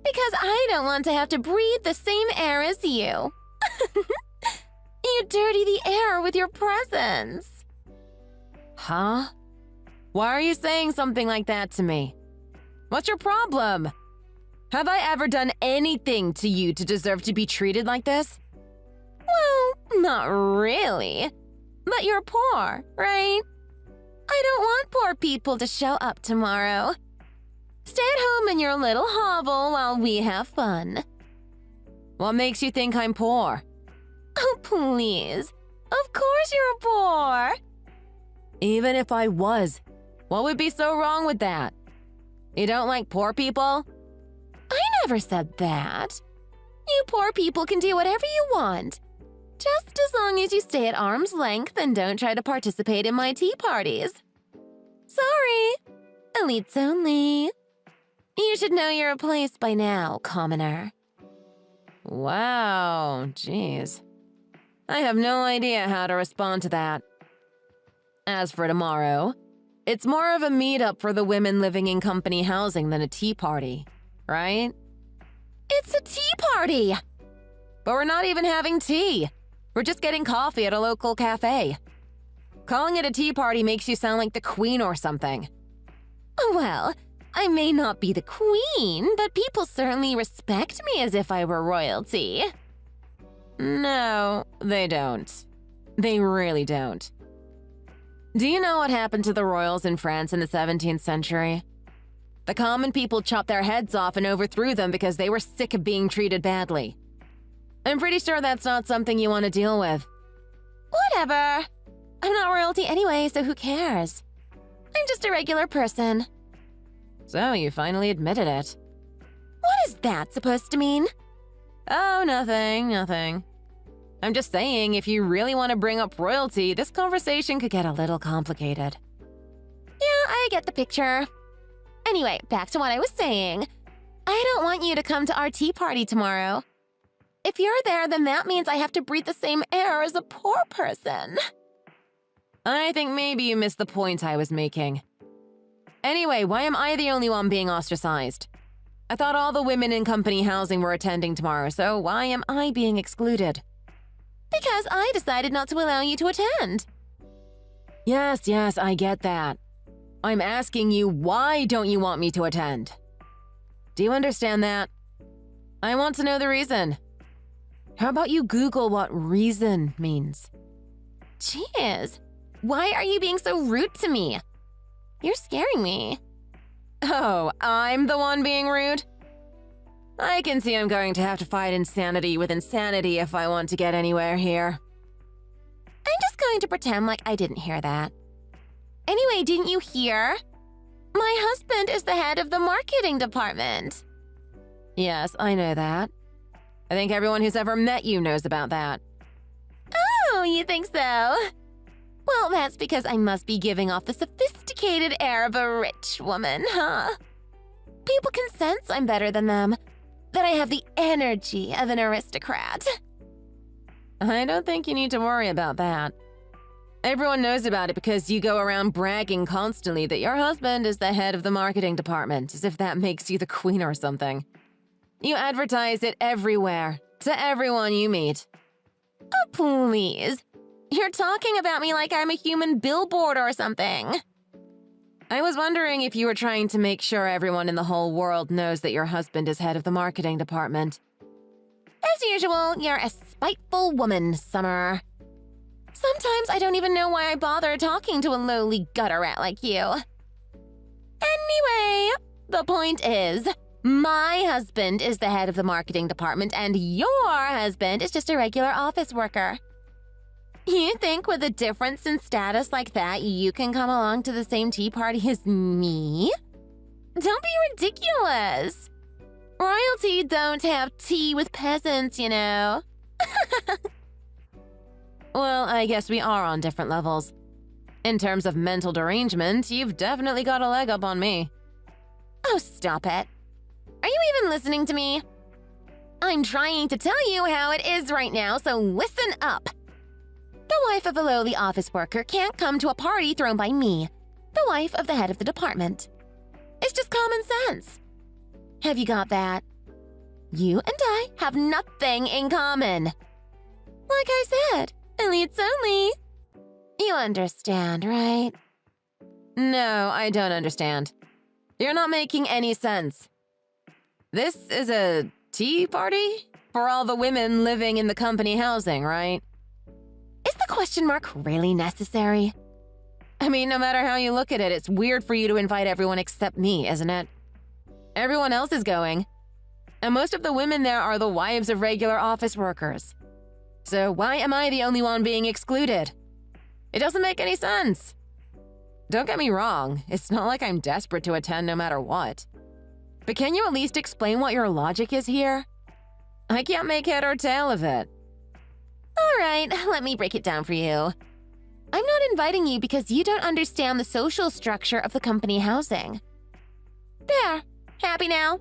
Because I don't want to have to breathe the same air as you. You dirty the air with your presence. Huh? Why are you saying something like that to me? What's your problem? Have I ever done anything to you to deserve to be treated like this? Well, not really. But you're poor, right? I don't want poor people to show up tomorrow. Stay at home in your little hovel while we have fun. What makes you think I'm poor? Oh, please. Of course you're poor. Even if I was, what would be so wrong with that? You don't like poor people? I never said that. You poor people can do whatever you want. Just as long as you stay at arm's length and don't try to participate in my tea parties. Sorry. Elites only. You should know your place by now, commoner. Wow, jeez. I have no idea how to respond to that. As for tomorrow, it's more of a meetup for the women living in company housing than a tea party, right? It's a tea party! But we're not even having tea. We're just getting coffee at a local cafe. Calling it a tea party makes you sound like the queen or something. Well, I may not be the queen, but people certainly respect me as if I were royalty. No, they don't. They really don't. Do you know what happened to the royals in France in the 17th century? The common people chopped their heads off and overthrew them because they were sick of being treated badly. I'm pretty sure that's not something you want to deal with. Whatever. I'm not royalty anyway, so who cares? I'm just a regular person. So you finally admitted it. What is that supposed to mean? Oh, nothing. I'm just saying, if you really want to bring up royalty, this conversation could get a little complicated. Yeah, I get the picture. Anyway, back to what I was saying. I don't want you to come to our tea party tomorrow. If you're there, then that means I have to breathe the same air as a poor person. I think maybe you missed the point I was making. Anyway, why am I the only one being ostracized? I thought all the women in company housing were attending tomorrow, so why am I being excluded? Because I decided not to allow you to attend. Yes, I get that. I'm asking you, why don't you want me to attend? Do you understand that? I want to know the reason. How about you Google what reason means? Jeez, why are you being so rude to me? You're scaring me. Oh, I'm the one being rude? I can see I'm going to have to fight insanity with insanity if I want to get anywhere here. I'm just going to pretend like I didn't hear that. Anyway, didn't you hear? My husband is the head of the marketing department. Yes, I know that. I think everyone who's ever met you knows about that. Oh, you think so? Well, that's because I must be giving off the sophisticated air of a rich woman, huh? People can sense I'm better than them, that I have the energy of an aristocrat. I don't think you need to worry about that. Everyone knows about it because you go around bragging constantly that your husband is the head of the marketing department, as if that makes you the queen or something. You advertise it everywhere, to everyone you meet. Oh, please. You're talking about me like I'm a human billboard or something. I was wondering if you were trying to make sure everyone in the whole world knows that your husband is head of the marketing department. As usual, you're a spiteful woman, Summer. Sometimes I don't even know why I bother talking to a lowly gutter rat like you. Anyway, the point is, my husband is the head of the marketing department and your husband is just a regular office worker. You think with a difference in status like that, you can come along to the same tea party as me? Don't be ridiculous. Royalty don't have tea with peasants, you know. Well, I guess we are on different levels. In terms of mental derangement, you've definitely got a leg up on me. Oh, stop it. Are you even listening to me? I'm trying to tell you how it is right now, so listen up. The wife of a lowly office worker can't come to a party thrown by me, the wife of the head of the department. It's just common sense. Have you got that? You and I have nothing in common. Like I said, elites only. You understand, right? No, I don't understand. You're not making any sense. This is a tea party? For all the women living in the company housing, right? Is the question mark really necessary? I mean, no matter how you look at it, it's weird for you to invite everyone except me, isn't it? Everyone else is going. And most of the women there are the wives of regular office workers. So why am I the only one being excluded? It doesn't make any sense. Don't get me wrong, it's not like I'm desperate to attend no matter what. But can you at least explain what your logic is here? I can't make head or tail of it. All right, let me break it down for you. I'm not inviting you because you don't understand the social structure of the company housing. There, happy now?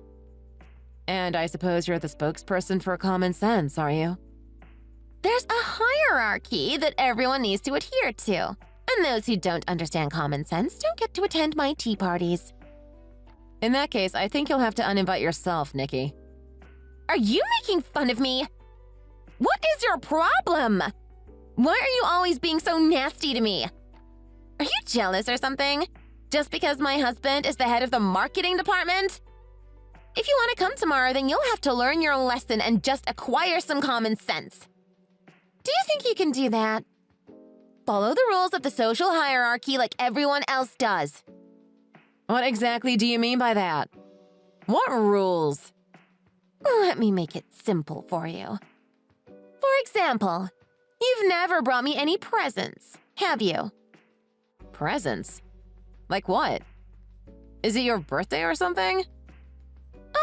And I suppose you're the spokesperson for common sense, are you? There's a hierarchy that everyone needs to adhere to, and those who don't understand common sense don't get to attend my tea parties. In that case, I think you'll have to uninvite yourself, Nikki. Are you making fun of me? What is your problem? Why are you always being so nasty to me? Are you jealous or something? Just because my husband is the head of the marketing department? If you want to come tomorrow, then you'll have to learn your lesson and just acquire some common sense. Do you think you can do that? follow the rules of the social hierarchy like everyone else does. What exactly do you mean by that? What rules? Let me make it simple for you. For example, you've never brought me any presents, have you? Presents? Like what? Is it your birthday or something?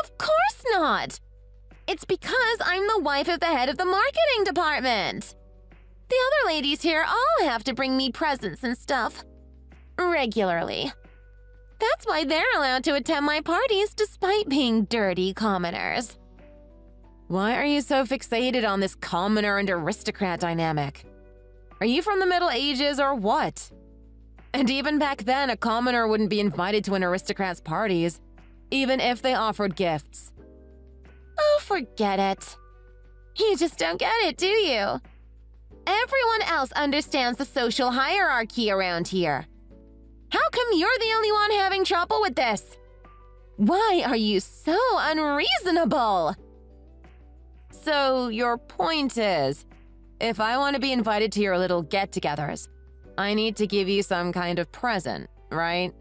Of course not! It's because I'm the wife of the head of the marketing department. The other ladies here all have to bring me presents and stuff. Regularly. That's why they're allowed to attend my parties despite being dirty commoners. Why are you so fixated on this commoner and aristocrat dynamic? Are you from the Middle Ages or what? And even back then, a commoner wouldn't be invited to an aristocrat's parties, even if they offered gifts. Oh, forget it. You just don't get it, do you? Everyone else understands the social hierarchy around here. How come you're the only one having trouble with this? Why are you so unreasonable? So your point is, if I want to be invited to your little get-togethers, I need to give you some kind of present, right?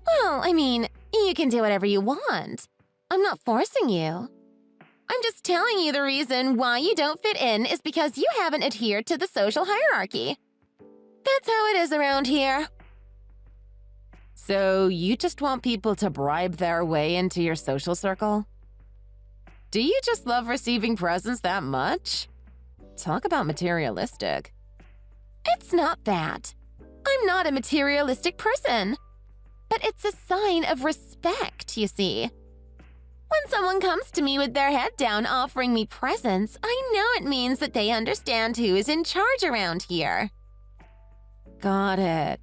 Well, I mean, you can do whatever you want. I'm not forcing you. I'm just telling you the reason why you don't fit in is because you haven't adhered to the social hierarchy. That's how it is around here. So you just want people to bribe their way into your social circle? Do you just love receiving presents that much? Talk about materialistic. It's not that. I'm not a materialistic person. But it's a sign of respect, you see. When someone comes to me with their head down offering me presents, I know it means that they understand who is in charge around here. Got it.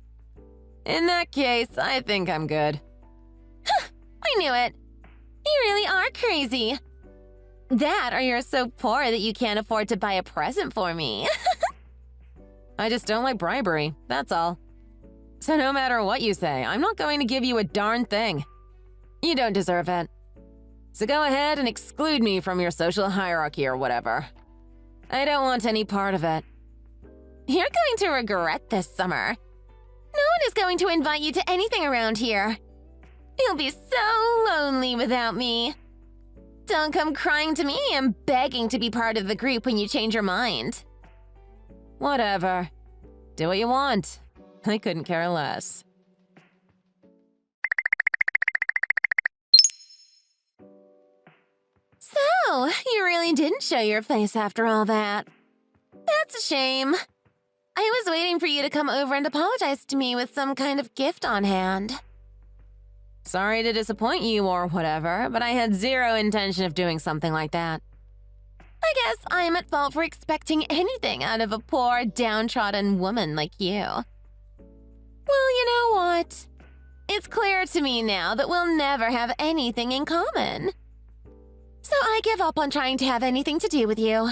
In that case, I think I'm good. I knew it. You really are crazy. That or you're so poor that you can't afford to buy a present for me. I just don't like bribery, that's all. So no matter what you say, I'm not going to give you a darn thing. You don't deserve it. So go ahead and exclude me from your social hierarchy or whatever. I don't want any part of it. You're going to regret this summer. No one is going to invite you to anything around here. You'll be so lonely without me. Don't come crying to me and begging to be part of the group when you change your mind. Whatever. Do what you want. I couldn't care less. So, you really didn't show your face after all that. That's a shame. I was waiting for you to come over and apologize to me with some kind of gift on hand. Sorry to disappoint you or whatever, but I had zero intention of doing something like that. I guess I'm at fault for expecting anything out of a poor, downtrodden woman like you. Well, you know what? It's clear to me now that we'll never have anything in common. So I give up on trying to have anything to do with you.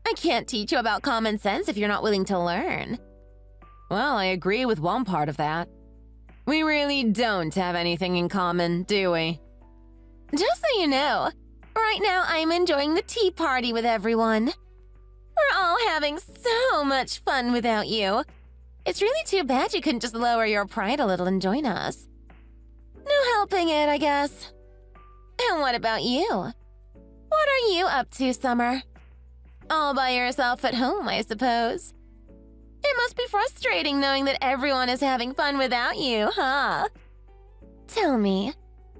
I can't teach you about common sense if you're not willing to learn. Well, I agree with one part of that. We really don't have anything in common, do we? Just so you know, right now I'm enjoying the tea party with everyone. We're all having so much fun without you. It's really too bad you couldn't just lower your pride a little and join us. No helping it, I guess. And what about you? What are you up to, Summer? All by yourself at home, I suppose. It must be frustrating knowing that everyone is having fun without you, huh? Tell me,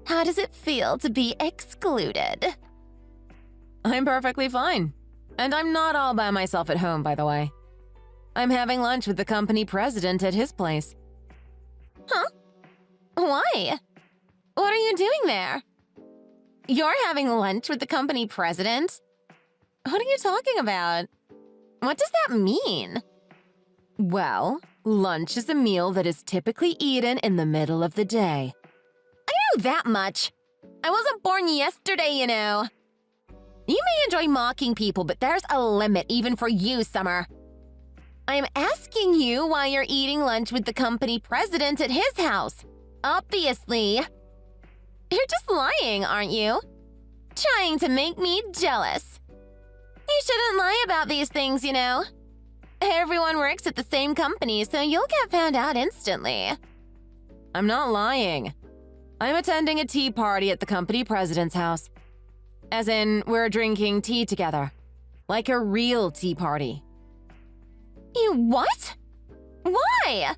how does it feel to be excluded? I'm perfectly fine. And I'm not all by myself at home, by the way. I'm having lunch with the company president at his place. Huh? Why? What are you doing there? You're having lunch with the company president? What are you talking about? What does that mean? Well, lunch is a meal that is typically eaten in the middle of the day. I know that much. I wasn't born yesterday, you know. You may enjoy mocking people, but there's a limit even for you, Summer. I'm asking you why you're eating lunch with the company president at his house. Obviously. You're just lying, aren't you? Trying to make me jealous. You shouldn't lie about these things, you know. Everyone works at the same company, so you'll get found out instantly. I'm not lying. I'm attending a tea party at the company president's house. As in, we're drinking tea together. Like a real tea party. You what? Why?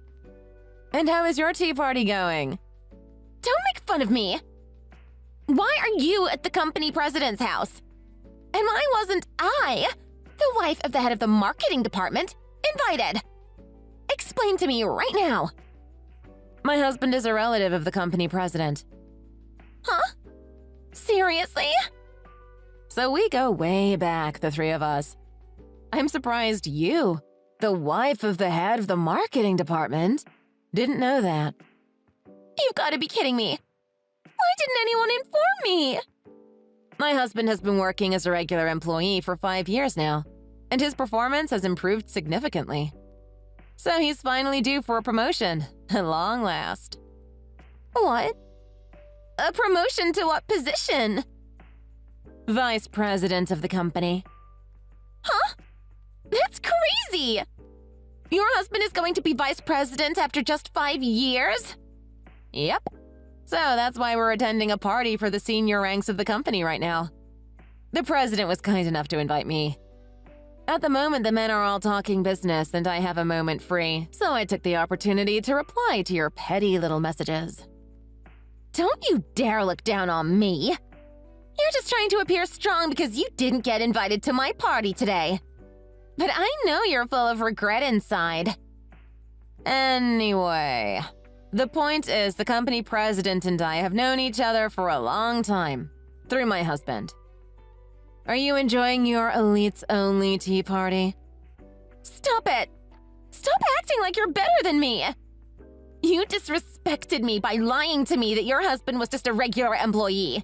And how is your tea party going? Don't make fun of me. Why are you at the company president's house? And why wasn't I, the wife of the head of the marketing department, invited? Explain to me right now. My husband is a relative of the company president. Huh? Seriously? So we go way back, the three of us. I'm surprised you, the wife of the head of the marketing department, didn't know that. You've got to be kidding me. Why didn't anyone inform me? My husband has been working as a regular employee for 5 years now, and his performance has improved significantly. So he's finally due for a promotion, at long last. What? A promotion to what position? Vice president of the company. Huh? That's crazy! Your husband is going to be vice president after just 5 years? Yep. So that's why we're attending a party for the senior ranks of the company right now. The president was kind enough to invite me. At the moment, the men are all talking business and I have a moment free, so I took the opportunity to reply to your petty little messages. Don't you dare look down on me! You're just trying to appear strong because you didn't get invited to my party today. But I know you're full of regret inside. Anyway, the point is the company president and I have known each other for a long time, through my husband. Are you enjoying your elites-only tea party? Stop it! Stop acting like you're better than me! You disrespected me by lying to me that your husband was just a regular employee.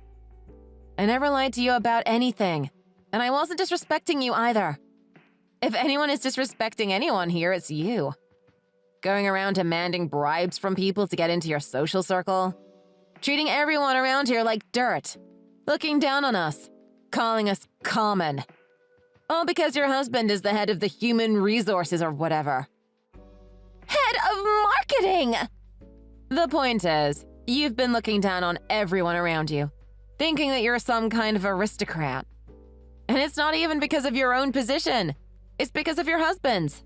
I never lied to you about anything, and I wasn't disrespecting you either. If anyone is disrespecting anyone here, it's you. Going around demanding bribes from people to get into your social circle. Treating everyone around here like dirt. Looking down on us. Calling us common. All because your husband is the head of the human resources or whatever. Head of marketing! The point is, you've been looking down on everyone around you, thinking that you're some kind of aristocrat. And it's not even because of your own position. It's because of your husband's.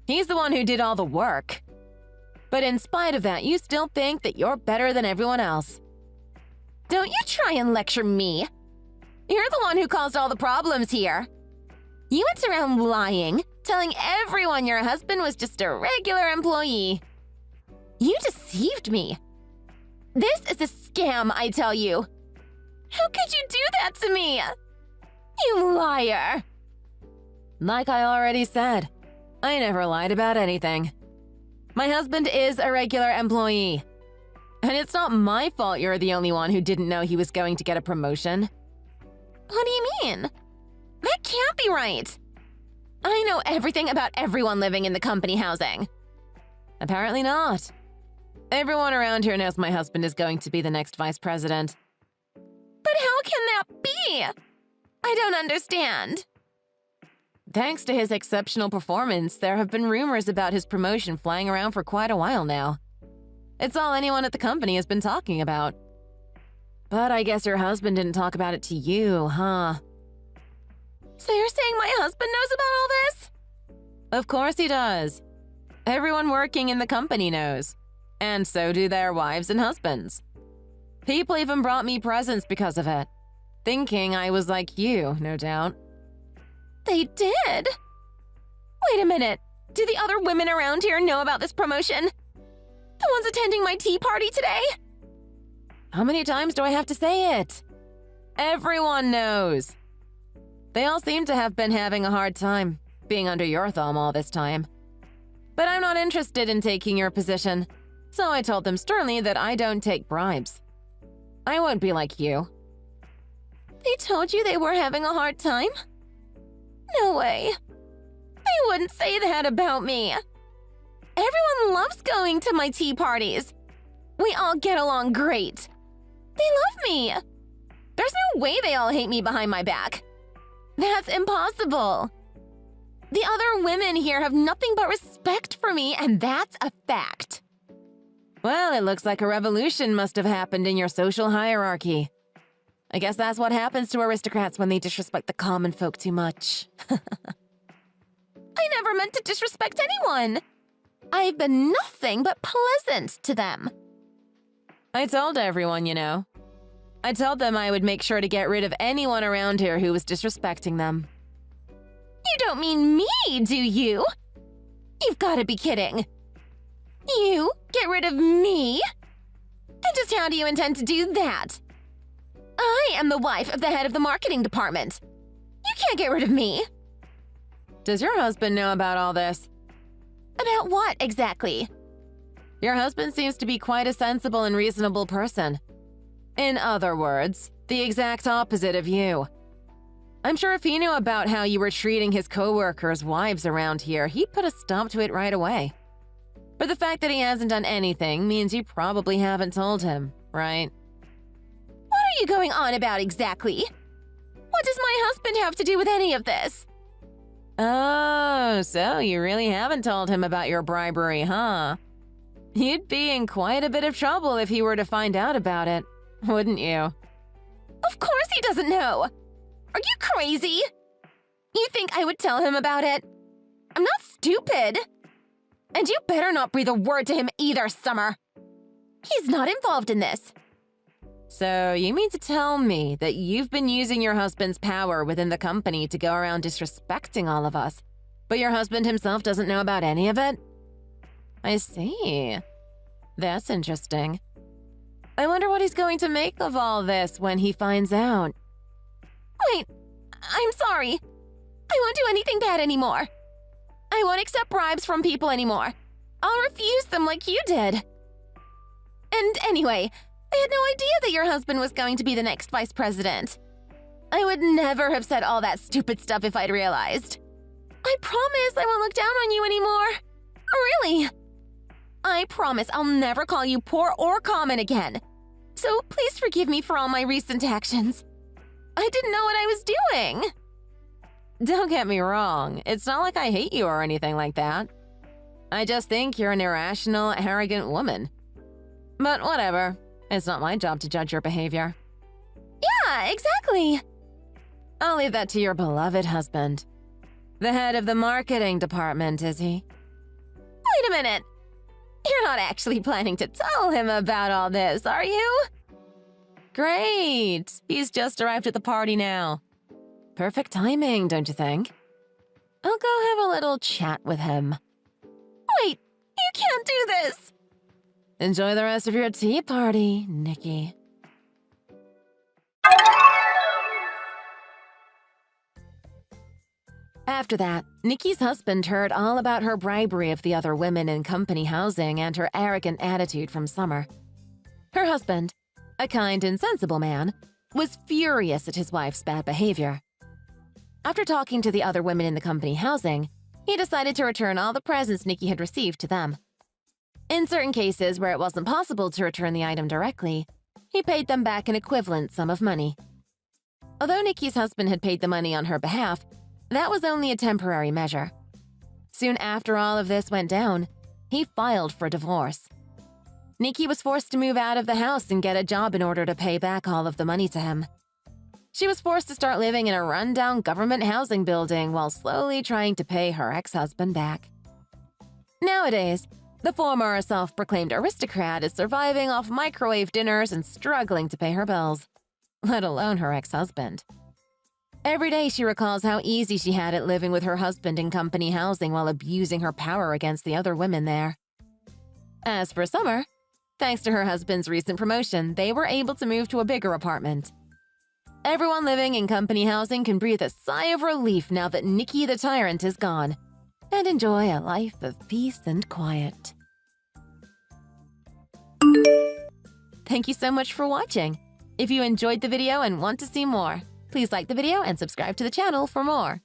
He's the one who did all the work. But in spite of that, you still think that you're better than everyone else. Don't you try and lecture me. You're the one who caused all the problems here. You went around lying, telling everyone your husband was just a regular employee. You deceived me. This is a scam, I tell you. How could you do that to me? You liar. Like I already said, I never lied about anything. My husband is a regular employee. And it's not my fault you're the only one who didn't know he was going to get a promotion. What do you mean? That can't be right. I know everything about everyone living in the company housing. Apparently not. Everyone around here knows my husband is going to be the next vice president. But how can that be? I don't understand. Thanks to his exceptional performance, there have been rumors about his promotion flying around for quite a while now. It's all anyone at the company has been talking about. But I guess your husband didn't talk about it to you, huh? So you're saying my husband knows about all this? Of course he does. Everyone working in the company knows. And so do their wives and husbands. People even brought me presents because of it. Thinking I was like you, no doubt. They did? Wait a minute. Do the other women around here know about this promotion? The ones attending my tea party today? How many times do I have to say it? Everyone knows. They all seem to have been having a hard time, being under your thumb all this time. But I'm not interested in taking your position, so I told them sternly that I don't take bribes. I won't be like you. They told you they were having a hard time? No way. They wouldn't say that about me. Everyone loves going to my tea parties. We all get along great. They love me. There's no way they all hate me behind my back. That's impossible. The other women here have nothing but respect for me, and that's a fact. Well, it looks like a revolution must have happened in your social hierarchy. I guess that's what happens to aristocrats when they disrespect the common folk too much. I never meant to disrespect anyone. I've been nothing but pleasant to them. I told everyone, you know. I told them I would make sure to get rid of anyone around here who was disrespecting them. You don't mean me, do you? You've got to be kidding. You get rid of me? And just how do you intend to do that? I am the wife of the head of the marketing department. You can't get rid of me. Does your husband know about all this? About what, exactly? Your husband seems to be quite a sensible and reasonable person. In other words, the exact opposite of you. I'm sure if he knew about how you were treating his co-workers' wives around here, he'd put a stop to it right away. But the fact that he hasn't done anything means you probably haven't told him, right? What are you going on about exactly? What does my husband have to do with any of this? Oh, so you really haven't told him about your bribery, huh? You'd be in quite a bit of trouble if he were to find out about it, wouldn't you? Of course he doesn't know! Are you crazy? You think I would tell him about it? I'm not stupid! And you better not breathe a word to him either, Summer! He's not involved in this. So you mean to tell me that you've been using your husband's power within the company to go around disrespecting all of us, but your husband himself doesn't know about any of it? I see. That's interesting. I wonder what he's going to make of all this when he finds out. Wait, I'm sorry. I won't do anything bad anymore. I won't accept bribes from people anymore. I'll refuse them like you did. And anyway, I had no idea that your husband was going to be the next vice president. I would never have said all that stupid stuff if I'd realized. I promise I won't look down on you anymore. Really. I promise I'll never call you poor or common again. So please forgive me for all my recent actions. I didn't know what I was doing. Don't get me wrong. It's not like I hate you or anything like that. I just think you're an irrational, arrogant woman. But whatever. It's not my job to judge your behavior. Yeah, exactly. I'll leave that to your beloved husband. The head of the marketing department, is he? Wait a minute. You're not actually planning to tell him about all this, are you? Great. He's just arrived at the party now. Perfect timing, don't you think? I'll go have a little chat with him. Wait, you can't do this! Enjoy the rest of your tea party, Nikki. After that, Nikki's husband heard all about her bribery of the other women in company housing and her arrogant attitude from Summer. Her husband, a kind and sensible man, was furious at his wife's bad behavior. After talking to the other women in the company housing, he decided to return all the presents Nikki had received to them. In certain cases where it wasn't possible to return the item directly, he paid them back an equivalent sum of money. Although Nikki's husband had paid the money on her behalf, that was only a temporary measure. Soon after all of this went down, he filed for divorce. Nikki was forced to move out of the house and get a job in order to pay back all of the money to him. She was forced to start living in a rundown government housing building while slowly trying to pay her ex-husband back. Nowadays, the former self-proclaimed aristocrat is surviving off microwave dinners and struggling to pay her bills, let alone her ex-husband. Every day she recalls how easy she had it living with her husband in company housing while abusing her power against the other women there. As for Summer, thanks to her husband's recent promotion, they were able to move to a bigger apartment. Everyone living in company housing can breathe a sigh of relief now that Nikki the tyrant is gone, and enjoy a life of peace and quiet. Thank you so much for watching. If you enjoyed the video and want to see more, please like the video and subscribe to the channel for more.